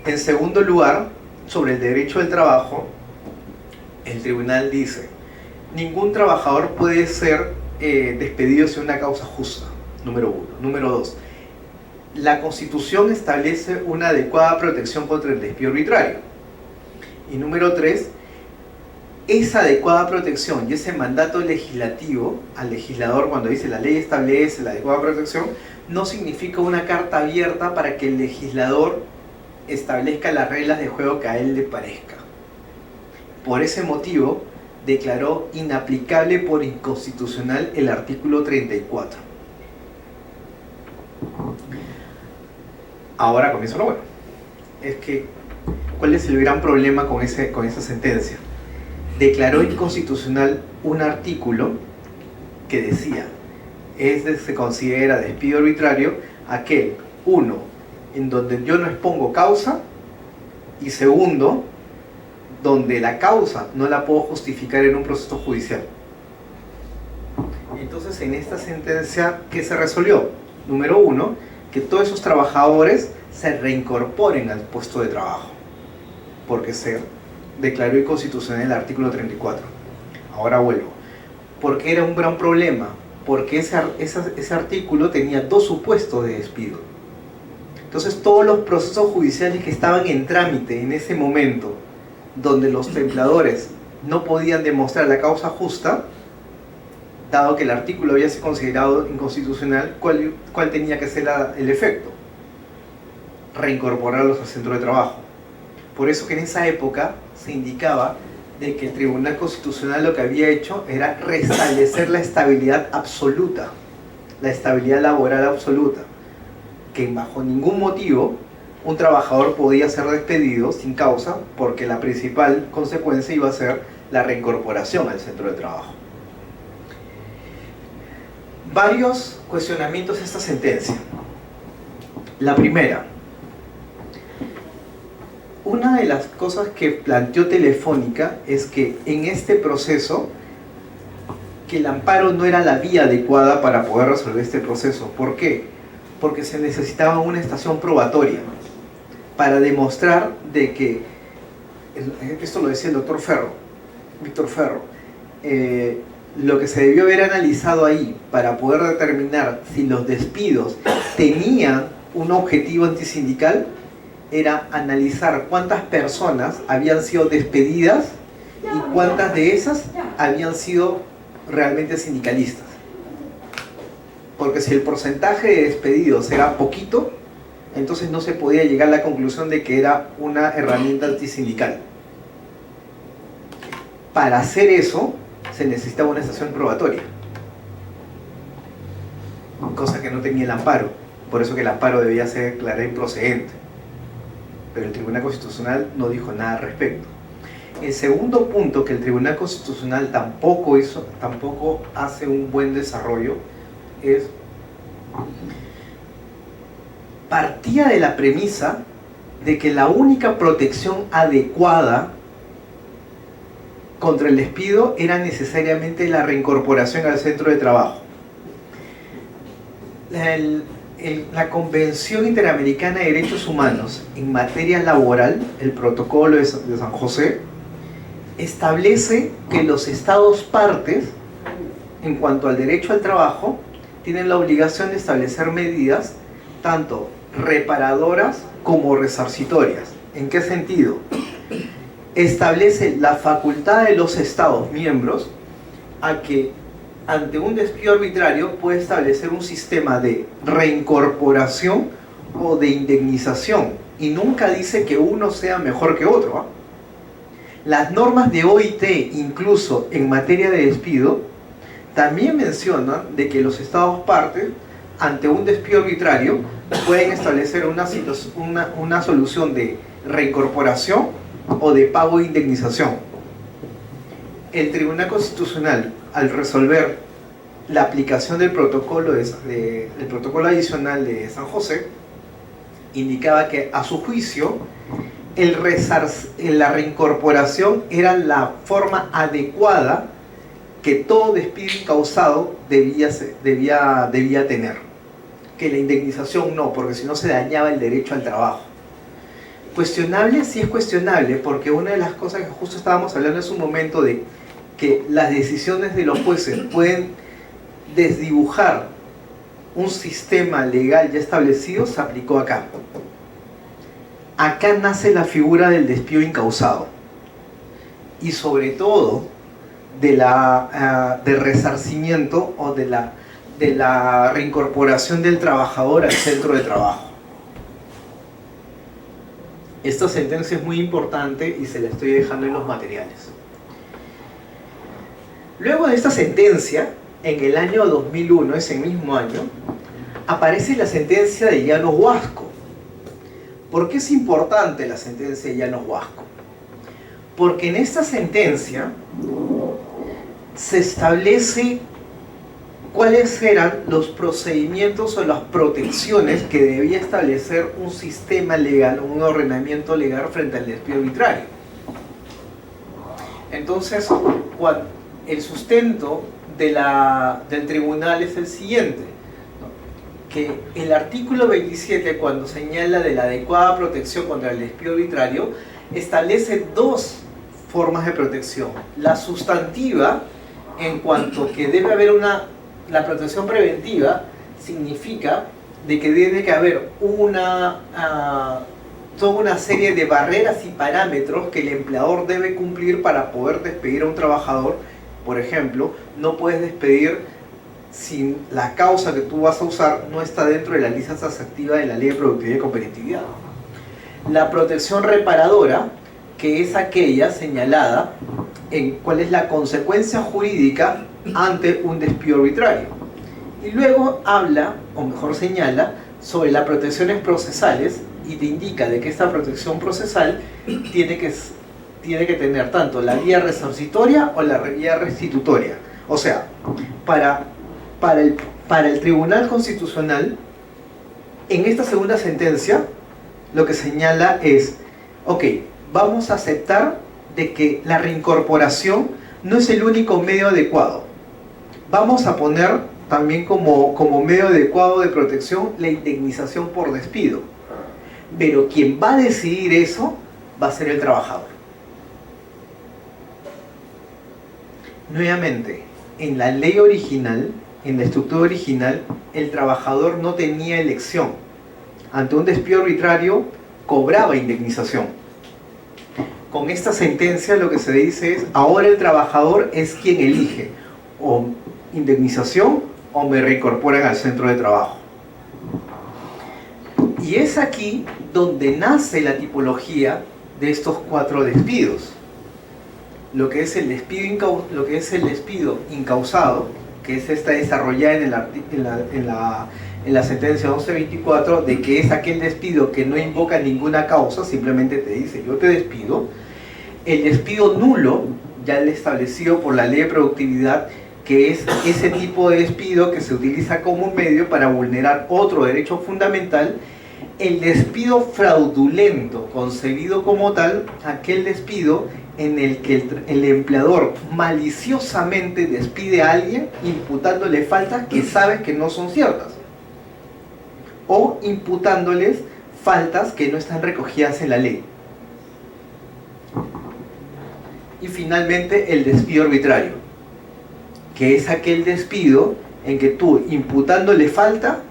En segundo lugar, sobre el derecho del trabajo, el tribunal dice: ningún trabajador puede ser despedido sin una causa justa, número uno. Número dos, la Constitución establece una adecuada protección contra el despido arbitrario. Y número tres, esa adecuada protección y ese mandato legislativo al legislador, cuando dice la ley establece la adecuada protección, no significa una carta abierta para que el legislador establezca las reglas de juego que a él le parezca. Por ese motivo, declaró inaplicable por inconstitucional el artículo 34. Ahora comienza lo bueno. Es que, ¿cuál es el gran problema con esa sentencia? Declaró inconstitucional un artículo que decía: se considera despido arbitrario aquel, uno, en donde yo no expongo causa, y segundo, donde la causa no la puedo justificar en un proceso judicial. Entonces, en esta sentencia, ¿qué se resolvió? Número uno, que todos esos trabajadores se reincorporen al puesto de trabajo, porque se declaró inconstitucional el artículo 34. Ahora vuelvo. ¿Por qué era un gran problema? Porque ese artículo tenía dos supuestos de despido. Entonces, todos los procesos judiciales que estaban en trámite en ese momento, donde los templadores no podían demostrar la causa justa, dado que el artículo había sido considerado inconstitucional, ¿cuál tenía que ser el efecto? Reincorporarlos al centro de trabajo. Por eso que en esa época se indicaba de que el Tribunal Constitucional lo que había hecho era restablecer la estabilidad absoluta, la estabilidad laboral absoluta, que bajo ningún motivo un trabajador podía ser despedido sin causa, porque la principal consecuencia iba a ser la reincorporación al centro de trabajo. Varios cuestionamientos a esta sentencia. La primera, una de las cosas que planteó Telefónica es que en este proceso, que el amparo no era la vía adecuada para poder resolver este proceso. ¿Por qué? Porque se necesitaba una estación probatoria para demostrar de que, esto lo decía el doctor Ferro, Víctor Ferro, lo que se debió haber analizado ahí para poder determinar si los despidos tenían un objetivo antisindical era analizar cuántas personas habían sido despedidas y cuántas de esas habían sido realmente sindicalistas. Porque si el porcentaje de despedidos era poquito, entonces no se podía llegar a la conclusión de que era una herramienta antisindical. Para hacer eso se necesitaba una estación probatoria, cosa que no tenía el amparo. Por eso que el amparo debía ser declarado improcedente, pero el Tribunal Constitucional no dijo nada al respecto. El segundo punto que el Tribunal Constitucional tampoco hace un buen desarrollo es: partía de la premisa de que la única protección adecuada contra el despido era necesariamente la reincorporación al centro de trabajo. la Convención Interamericana de Derechos Humanos en materia laboral, el protocolo de San José, establece que los estados partes, en cuanto al derecho al trabajo, tienen la obligación de establecer medidas tanto reparadoras como resarcitorias. ¿En qué sentido? Establece la facultad de los estados miembros a que ante un despido arbitrario puede establecer un sistema de reincorporación o de indemnización, y nunca dice que uno sea mejor que otro, ¿eh? Las normas de OIT, incluso en materia de despido, también mencionan de que los estados partes, ante un despido arbitrario, pueden establecer una solución de reincorporación o de pago de indemnización. El Tribunal Constitucional, al resolver la aplicación del protocolo, del protocolo adicional de San José, indicaba que a su juicio la reincorporación era la forma adecuada que todo despido incausado debía tener, que la indemnización no, porque si no se dañaba el derecho al trabajo. Cuestionable, sí es cuestionable, porque una de las cosas que justo estábamos hablando en su momento de que las decisiones de los jueces pueden desdibujar un sistema legal ya establecido, se aplicó acá. Acá nace la figura del despido incausado y sobre todo del resarcimiento o de la reincorporación del trabajador al centro de trabajo. Esta sentencia es muy importante y se la estoy dejando en los materiales. Luego de esta sentencia, en el año 2001, ese mismo año, aparece la sentencia de Llanos Huasco. ¿Por qué es importante la sentencia de Llanos Huasco? Porque en esta sentencia se establece cuáles eran los procedimientos o las protecciones que debía establecer un sistema legal, un ordenamiento legal frente al despido arbitrario. Entonces, el sustento del tribunal es el siguiente, ¿no? Que el artículo 27, cuando señala de la adecuada protección contra el despido arbitrario, establece dos formas de protección. La sustantiva, en cuanto que debe haber la protección preventiva, significa de que debe que haber toda una serie de barreras y parámetros que el empleador debe cumplir para poder despedir a un trabajador. Por ejemplo, no puedes despedir si la causa que tú vas a usar no está dentro de la lista taxativa de la Ley de Productividad y Competitividad. La protección reparadora, que es aquella señalada en cuál es la consecuencia jurídica ante un despido arbitrario. Y luego habla, o mejor señala, sobre las protecciones procesales y te indica de que esta protección procesal tiene que tener tanto la vía resarcitoria o la vía restitutoria. O sea, para el Tribunal Constitucional, en esta segunda sentencia, lo que señala es, ok, vamos a aceptar de que la reincorporación no es el único medio adecuado. Vamos a poner también como medio adecuado de protección la indemnización por despido. Pero quien va a decidir eso va a ser el trabajador. Nuevamente, en la ley original, en la estructura original, el trabajador no tenía elección. Ante un despido arbitrario, cobraba indemnización. Con esta sentencia lo que se dice es, ahora el trabajador es quien elige, o indemnización o me reincorporan al centro de trabajo. Y es aquí donde nace la tipología de estos 4 despidos. Lo que es el despido incausado, que es esta desarrollada en la sentencia 1124, de que es aquel despido que no invoca ninguna causa, simplemente te dice yo te despido. El despido nulo, ya establecido por la Ley de Productividad, que es ese tipo de despido que se utiliza como medio para vulnerar otro derecho fundamental. El despido fraudulento, concebido como tal, aquel despido en el que el empleador maliciosamente despide a alguien imputándole faltas que sabes que no son ciertas. o imputándoles faltas que no están recogidas en la ley. Y finalmente el despido arbitrario, que es aquel despido en que tú, imputándole falta,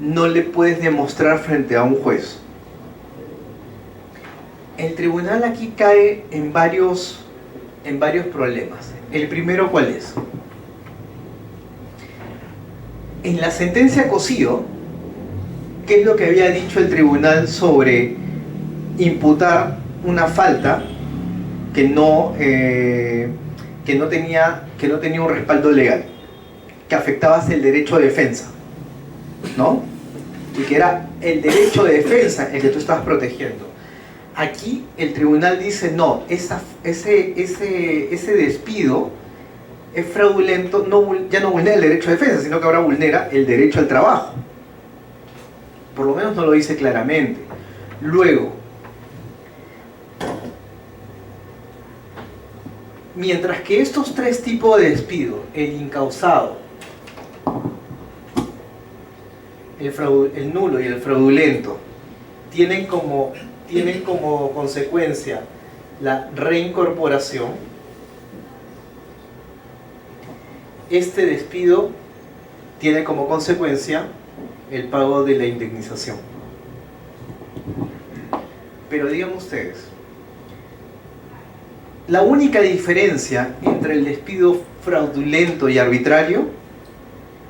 no le puedes demostrar frente a un juez. El tribunal aquí cae en varios problemas. El primero, ¿cuál es? En la sentencia Cosío, ¿qué es lo que había dicho el tribunal sobre imputar una falta que no tenía un respaldo legal, que afectaba el derecho de defensa, ¿no? Y que era el derecho de defensa el que tú estabas protegiendo? Aquí el tribunal dice, no, ese despido es fraudulento, ya no vulnera el derecho de defensa, sino que ahora vulnera el derecho al trabajo. Por lo menos no lo dice claramente. Luego, mientras que estos tres tipos de despido, el incausado, el nulo y el fraudulento, tienen como consecuencia la reincorporación, este despido tiene como consecuencia el pago de la indemnización. Pero digan ustedes, la única diferencia entre el despido fraudulento y arbitrario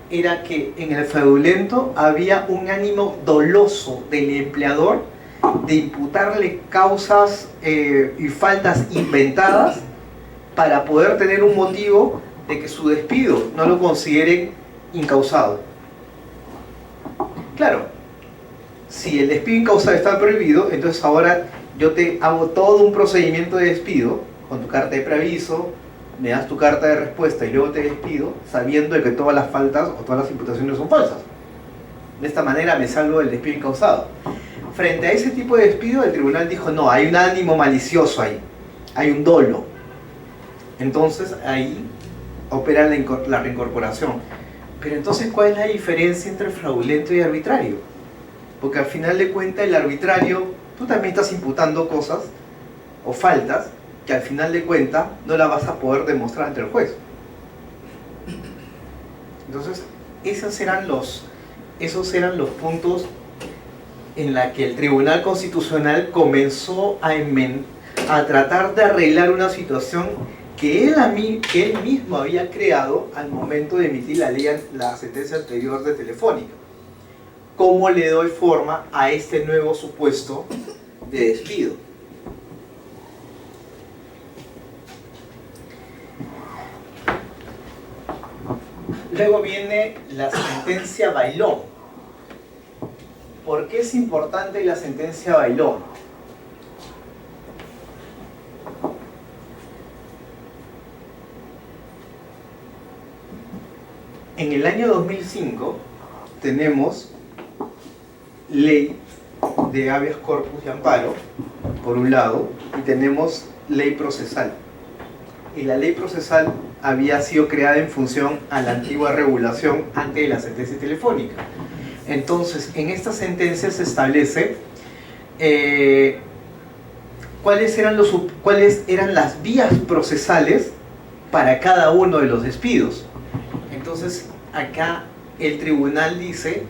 era que en el fraudulento había un ánimo doloso del empleador de imputarle causas y faltas inventadas para poder tener un motivo de que su despido no lo consideren incausado. Claro, si el despido incausado está prohibido, entonces ahora yo te hago todo un procedimiento de despido con tu carta de preaviso, me das tu carta de respuesta y luego te despido, sabiendo de que todas las faltas o todas las imputaciones son falsas. De esta manera me salvo del despido incausado. Frente a ese tipo de despido, el tribunal dijo, no, hay un ánimo malicioso ahí, hay un dolo. Entonces ahí opera la reincorporación. Pero entonces, ¿cuál es la diferencia entre fraudulento y arbitrario? Porque al final de cuentas el arbitrario, tú también estás imputando cosas o faltas que al final de cuentas no la vas a poder demostrar ante el juez. Entonces, esos eran los puntos en la que el Tribunal Constitucional comenzó a tratar de arreglar una situación que él mismo había creado al momento de emitir la sentencia anterior de Telefónica. ¿Cómo le doy forma a este nuevo supuesto de despido? Luego viene la sentencia Bailón. ¿Por qué es importante la sentencia Bailón? En el año 2005 tenemos ley de habeas corpus y amparo, por un lado, y tenemos ley procesal. Y la ley procesal había sido creada en función a la antigua regulación antes de la sentencia telefónica. Entonces, en esta sentencia se establece cuáles eran las vías procesales para cada uno de los despidos. Entonces, acá el tribunal dice,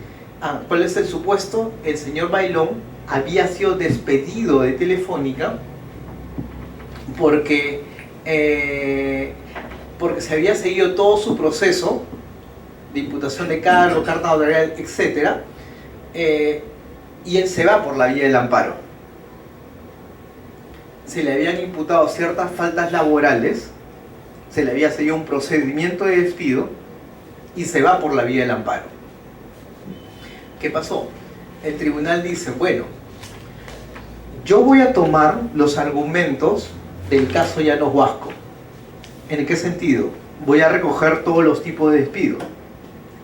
¿cuál es el supuesto? El señor Bailón había sido despedido de Telefónica porque se había seguido todo su proceso de imputación de cargo, carta notarial, etc. Y él se va por la vía del amparo. Se le habían imputado ciertas faltas laborales, se le había seguido un procedimiento de despido y se va por la vía del amparo. ¿Qué pasó? El tribunal dice, bueno, yo voy a tomar los argumentos del caso Llanos Huasco. ¿En qué sentido? Voy a recoger todos los tipos de despido.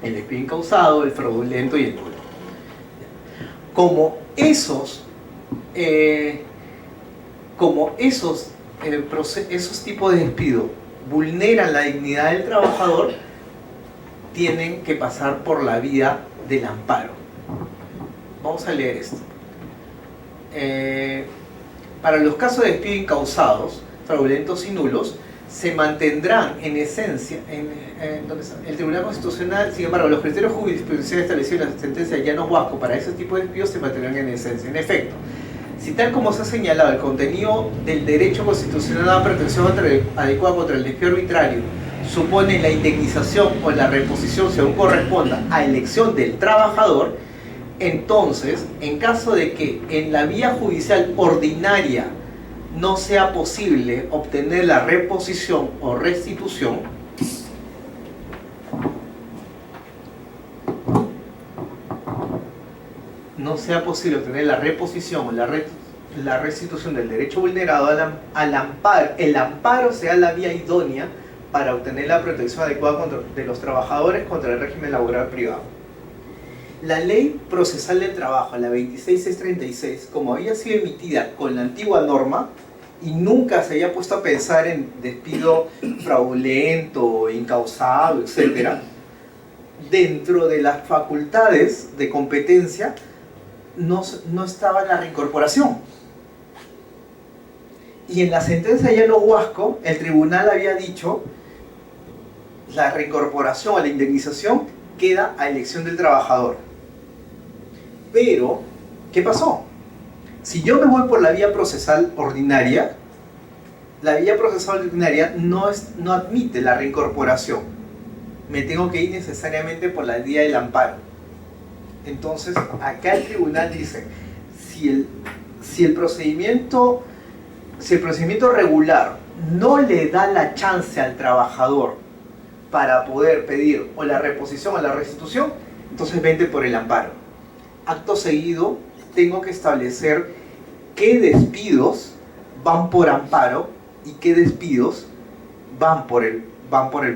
El despido incausado, el fraudulento y el nulo. Como esos tipos de despido vulneran la dignidad del trabajador, tienen que pasar por la vía del amparo. Vamos a leer esto. Para los casos de despido incausados, fraudulentos y nulos, se mantendrán en esencia, ¿dónde está? El Tribunal Constitucional, sin embargo, los criterios jurisprudenciales establecidos en la sentencia de Llanos Huasco para ese tipo de despidos se mantendrán en esencia. En efecto, si tal como se ha señalado, el contenido del derecho constitucional a protección adecuada contra el despido arbitrario supone la indemnización o la reposición según corresponda a elección del trabajador, entonces, en caso de que en la vía judicial ordinaria no sea posible obtener la reposición o restitución, la restitución del derecho vulnerado al amparo, el amparo sea la vía idónea para obtener la protección adecuada de los trabajadores contra el régimen laboral privado. La Ley Procesal del Trabajo, la 26636, como había sido emitida con la antigua norma y nunca se había puesto a pensar en despido fraudulento, incausado, etc., dentro de las facultades de competencia no estaba la reincorporación. Y en la sentencia de Llanos Huasco, el tribunal había dicho la reincorporación o la indemnización queda a elección del trabajador. Pero, ¿qué pasó? Si yo me voy por la vía procesal ordinaria, la vía procesal ordinaria no admite la reincorporación. Me tengo que ir necesariamente por la vía del amparo. Entonces, acá el tribunal dice, si el procedimiento regular no le da la chance al trabajador para poder pedir o la reposición o la restitución, entonces vente por el amparo. Acto seguido, tengo que establecer qué despidos van por amparo y qué despidos van por el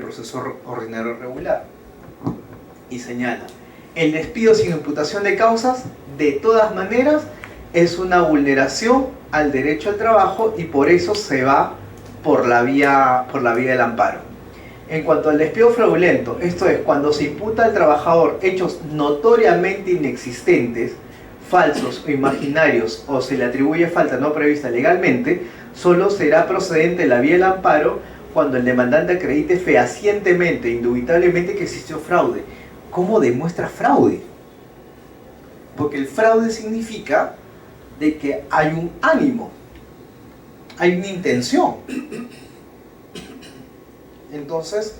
proceso ordinario regular. Y señala, el despido sin imputación de causas, de todas maneras, es una vulneración al derecho al trabajo y por eso se va por la vía del amparo. En cuanto al despido fraudulento, esto es cuando se imputa al trabajador hechos notoriamente inexistentes, falsos o imaginarios, o se le atribuye falta no prevista legalmente, solo será procedente la vía del amparo cuando el demandante acredite fehacientemente, indubitablemente que existió fraude. ¿Cómo demuestra fraude? Porque el fraude significa de que hay un ánimo, hay una intención. Entonces,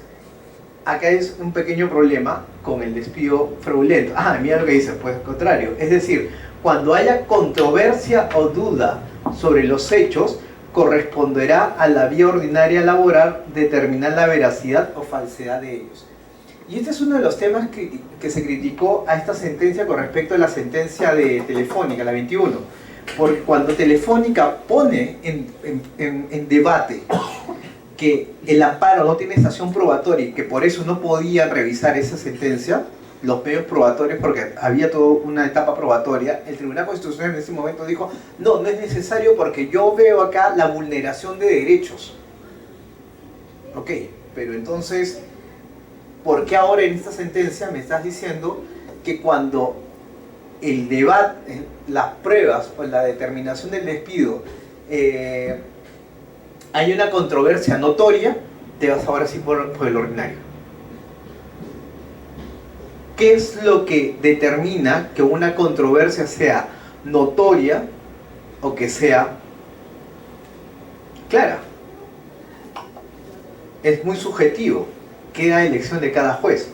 acá es un pequeño problema con el despido fraudulento. Mira lo que dice, pues al contrario. Es decir, cuando haya controversia o duda sobre los hechos, corresponderá a la vía ordinaria laboral determinar la veracidad o falsedad de ellos. Y este es uno de los temas que se criticó a esta sentencia con respecto a la sentencia de Telefónica, la 21. Porque cuando Telefónica pone en debate que el amparo no tiene estación probatoria y que por eso no podían revisar esa sentencia, los medios probatorios, porque había toda una etapa probatoria, el Tribunal Constitucional en ese momento dijo, no es necesario porque yo veo acá la vulneración de derechos. Ok, pero entonces, ¿por qué ahora en esta sentencia me estás diciendo que cuando el debate, las pruebas o la determinación del despido hay una controversia notoria, te vas ahora sí por el ordinario? ¿Qué es lo que determina que una controversia sea notoria o que sea clara? Es muy subjetivo, queda a elección de cada juez.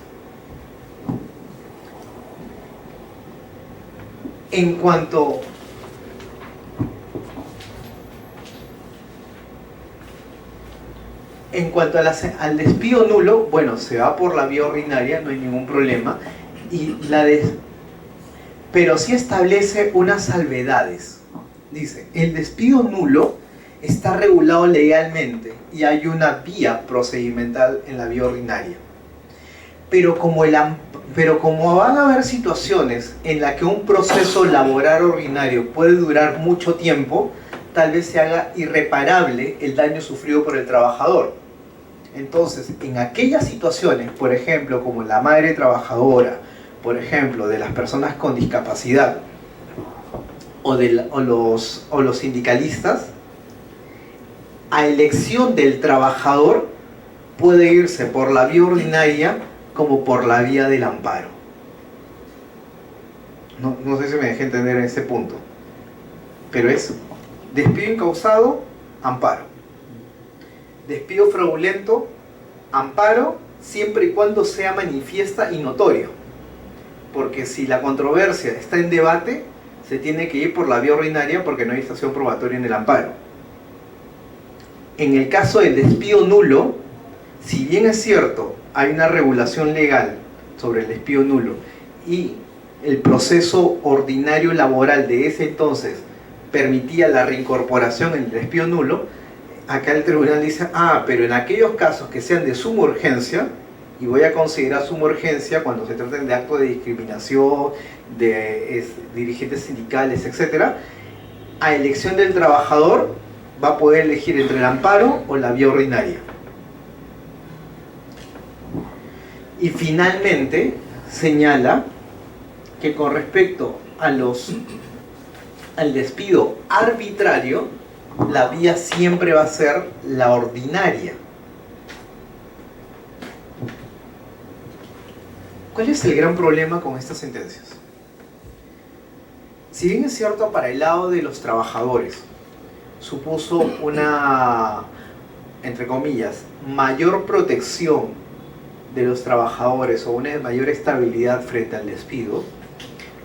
En cuanto al despido nulo, bueno, se va por la vía ordinaria, no hay ningún problema, pero sí establece unas salvedades. Dice, el despido nulo está regulado legalmente y hay una vía procedimental en la vía ordinaria. Pero como van a haber situaciones en las que un proceso laboral ordinario puede durar mucho tiempo, tal vez se haga irreparable el daño sufrido por el trabajador. Entonces, en aquellas situaciones, por ejemplo, como la madre trabajadora, por ejemplo, de las personas con discapacidad, o los sindicalistas, a elección del trabajador, puede irse por la vía ordinaria como por la vía del amparo. No sé si me dejé entender en ese punto, pero es despido incausado, amparo. Despido fraudulento, amparo, siempre y cuando sea manifiesta y notorio. Porque si la controversia está en debate, se tiene que ir por la vía ordinaria porque no hay estación probatoria en el amparo. En el caso del despido nulo, si bien es cierto, hay una regulación legal sobre el despido nulo y el proceso ordinario laboral de ese entonces permitía la reincorporación en el despido nulo, acá el tribunal dice, pero en aquellos casos que sean de suma urgencia, y voy a considerar suma urgencia cuando se traten de actos de discriminación, de dirigentes sindicales, etc., a elección del trabajador va a poder elegir entre el amparo o la vía ordinaria. Y finalmente señala que con respecto al despido arbitrario, la vía siempre va a ser la ordinaria. ¿Cuál es el gran problema con estas sentencias? Si bien es cierto, para el lado de los trabajadores supuso una, entre comillas, mayor protección de los trabajadores o una mayor estabilidad frente al despido,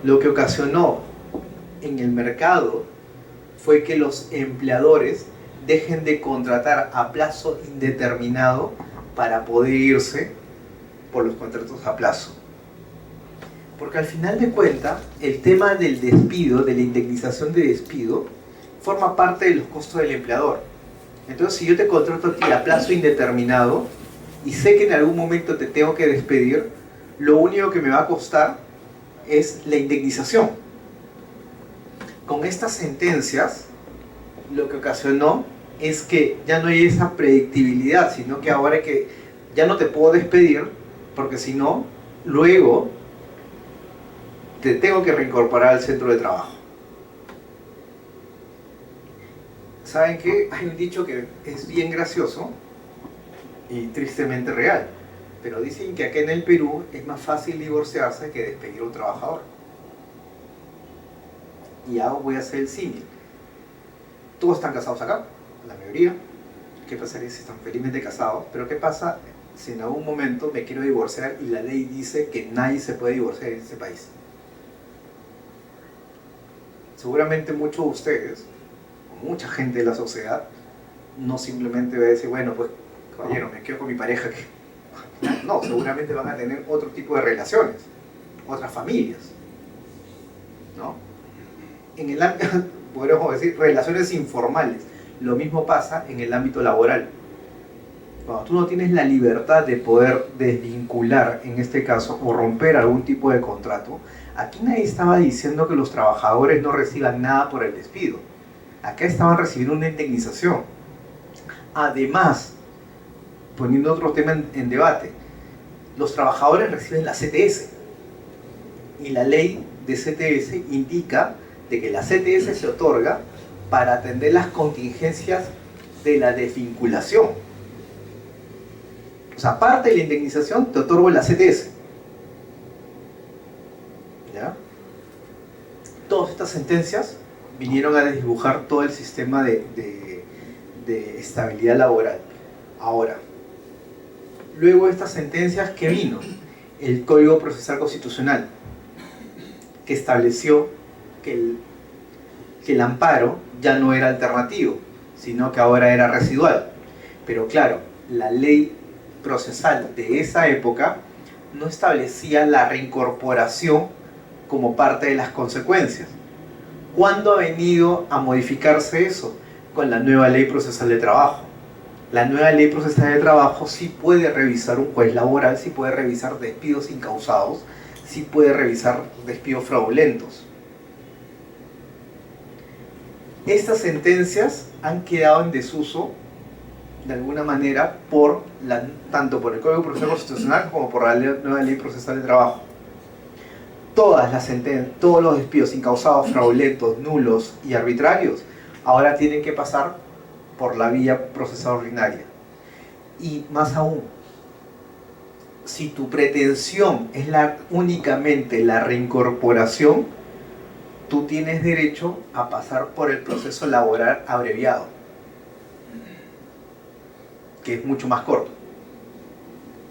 lo que ocasionó en el mercado fue que los empleadores dejen de contratar a plazo indeterminado para poder irse por los contratos a plazo. Porque al final de cuentas, el tema del despido, de la indemnización de despido, forma parte de los costos del empleador. Entonces, si yo te contrato a ti a plazo indeterminado y sé que en algún momento te tengo que despedir, lo único que me va a costar es la indemnización. Con estas sentencias, lo que ocasionó es que ya no hay esa predictibilidad, sino que ahora que ya no te puedo despedir, porque si no, luego te tengo que reincorporar al centro de trabajo. ¿Saben qué? Hay un dicho que es bien gracioso y tristemente real, pero dicen que acá en el Perú es más fácil divorciarse que despedir a un trabajador. Y ahora voy a hacer el símil. Todos están casados acá, la mayoría. ¿Qué pasaría si están felizmente casados? Pero ¿qué pasa si en algún momento me quiero divorciar y la ley dice que nadie se puede divorciar en este país? Seguramente muchos de ustedes, o mucha gente de la sociedad, no simplemente va a decir, bueno, pues, caballero, me quedo con mi pareja. No, seguramente van a tener otro tipo de relaciones, otras familias, ¿no? En el ámbito, podríamos decir, relaciones informales. Lo mismo pasa en el ámbito laboral. Cuando tú no tienes la libertad de poder desvincular, en este caso, o romper algún tipo de contrato, aquí nadie estaba diciendo que los trabajadores no reciban nada por el despido. Acá estaban recibiendo una indemnización. Además, poniendo otro tema en debate, los trabajadores reciben la CTS. Y la ley de CTS indica de que la CTS se otorga para atender las contingencias de la desvinculación. O sea, aparte de la indemnización, te otorgo la CTS. ¿Ya? Todas estas sentencias vinieron a desdibujar todo el sistema de estabilidad laboral. Ahora, luego de estas sentencias, ¿qué vino? El Código Procesal Constitucional, que estableció que el amparo ya no era alternativo, sino que ahora era residual. Pero claro, la ley procesal de esa época no establecía la reincorporación como parte de las consecuencias. ¿Cuándo ha venido a modificarse eso? Con la nueva ley procesal de trabajo. La nueva ley procesal de trabajo sí puede revisar un juez laboral, sí puede revisar despidos incausados, sí puede revisar despidos fraudulentos. Estas sentencias han quedado en desuso de alguna manera tanto por el Código Procesal Constitucional como por la nueva ley procesal de trabajo. todos los despidos incausados, fraudulentos, nulos y arbitrarios, ahora tienen que pasar por la vía procesal ordinaria. Y más aún, si tu pretensión es únicamente la reincorporación, tú tienes derecho a pasar por el proceso laboral abreviado, que es mucho más corto.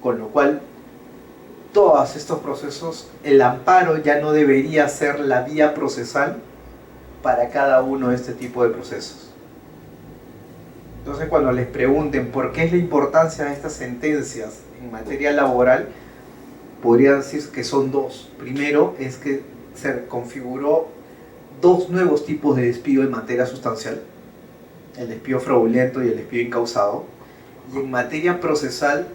Con lo cual, todos estos procesos, el amparo ya no debería ser la vía procesal para cada uno de este tipo de procesos. Entonces, cuando les pregunten por qué es la importancia de estas sentencias en materia laboral, podría decir que son dos. Primero, es que se configuró dos nuevos tipos de despido en materia sustancial, el despido fraudulento y el despido incausado, y en materia procesal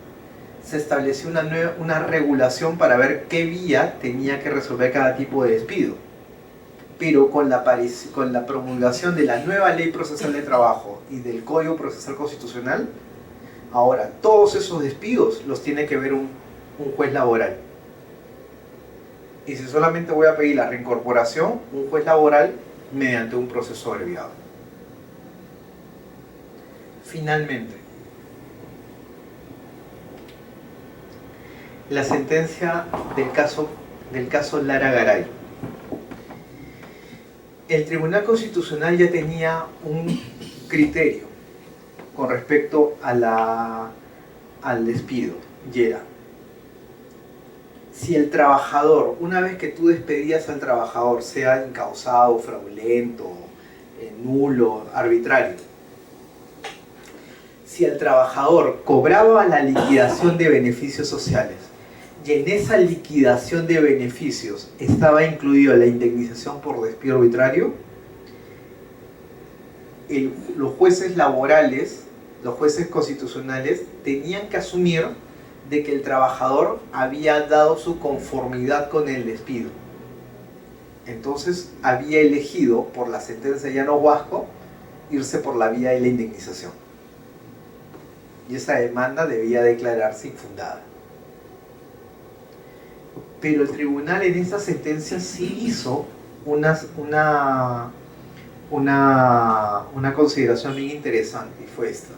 se estableció una regulación para ver qué vía tenía que resolver cada tipo de despido. Pero con la promulgación de la nueva Ley Procesal de Trabajo y del Código Procesal Constitucional, ahora todos esos despidos los tiene que ver un juez laboral. Y si solamente voy a pedir la reincorporación, un juez laboral mediante un proceso abreviado. Finalmente, la sentencia del caso Lara Garay. El Tribunal Constitucional ya tenía un criterio con respecto al despido, y era: si el trabajador, una vez que tú despedías al trabajador, sea incausado, fraudulento, nulo, arbitrario, si el trabajador cobraba la liquidación de beneficios sociales y en esa liquidación de beneficios estaba incluida la indemnización por despido arbitrario, los jueces laborales, los jueces constitucionales, tenían que asumir de que el trabajador había dado su conformidad con el despido. Entonces había elegido, por la sentencia de Llano Huasco, irse por la vía de la indemnización. Y esa demanda debía declararse infundada. Pero el tribunal en esta sentencia sí hizo una consideración bien interesante, y fue esta.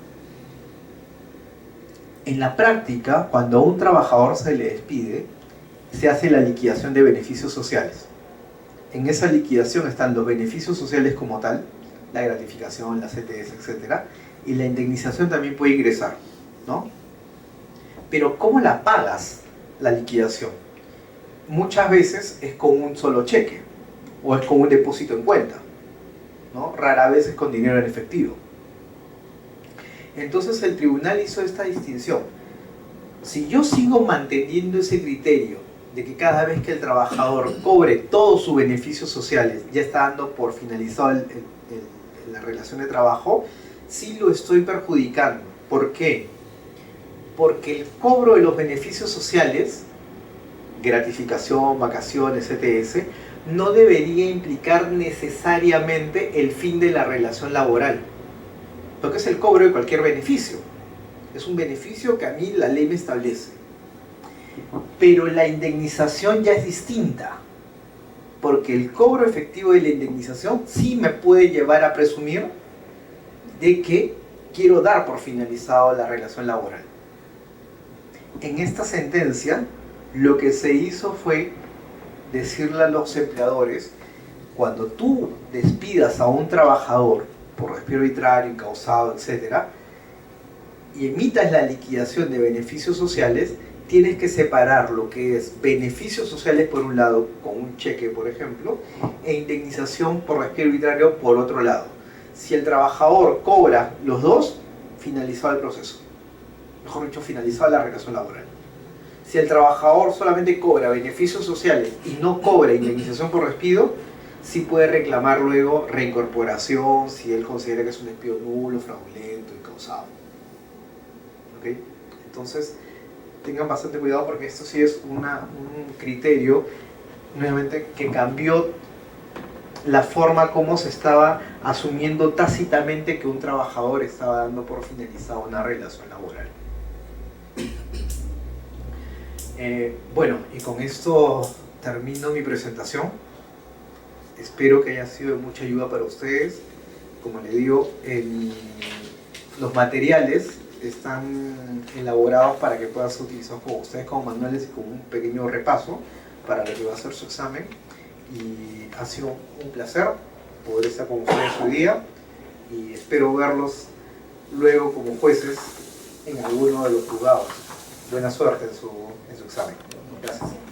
En la práctica, cuando a un trabajador se le despide, se hace la liquidación de beneficios sociales. En esa liquidación están los beneficios sociales como tal, la gratificación, la CTS, etc. Y la indemnización también puede ingresar, ¿no? Pero ¿cómo la pagas, la liquidación? Muchas veces es con un solo cheque, o es con un depósito en cuenta, ¿no? Rara vez es con dinero en efectivo. Entonces el tribunal hizo esta distinción. Si yo sigo manteniendo ese criterio de que cada vez que el trabajador cobre todos sus beneficios sociales, ya está dando por finalizado la relación de trabajo, sí lo estoy perjudicando. ¿Por qué? Porque el cobro de los beneficios sociales, gratificación, vacaciones, ETS, no debería implicar necesariamente el fin de la relación laboral. Porque es el cobro de cualquier beneficio. Es un beneficio que a mí la ley me establece. Pero la indemnización ya es distinta. Porque el cobro efectivo de la indemnización sí me puede llevar a presumir de que quiero dar por finalizado la relación laboral. En esta sentencia, lo que se hizo fue decirle a los empleadores: cuando tú despidas a un trabajador por despido arbitrario, incausado, etc., y emitas la liquidación de beneficios sociales, tienes que separar lo que es beneficios sociales por un lado, con un cheque por ejemplo, e indemnización por despido arbitrario por otro lado. Si el trabajador cobra los dos, finalizado el proceso. Mejor dicho, finalizada la relación laboral. Si el trabajador solamente cobra beneficios sociales y no cobra indemnización por despido, sí puede reclamar luego reincorporación si él considera que es un despido nulo, fraudulento, incausado. ¿Ok? Entonces, tengan bastante cuidado porque esto sí es un criterio, nuevamente, que cambió la forma como se estaba asumiendo tácitamente que un trabajador estaba dando por finalizada una relación laboral. Bueno, y con esto termino mi presentación. Espero que haya sido de mucha ayuda para ustedes. Como les digo, los materiales están elaborados para que puedan ser utilizados por ustedes como manuales y como un pequeño repaso para lo que va a ser su examen. Y ha sido un placer poder estar con ustedes hoy día y espero verlos luego como jueces en alguno de los juzgados. Buena suerte en su examen. Gracias.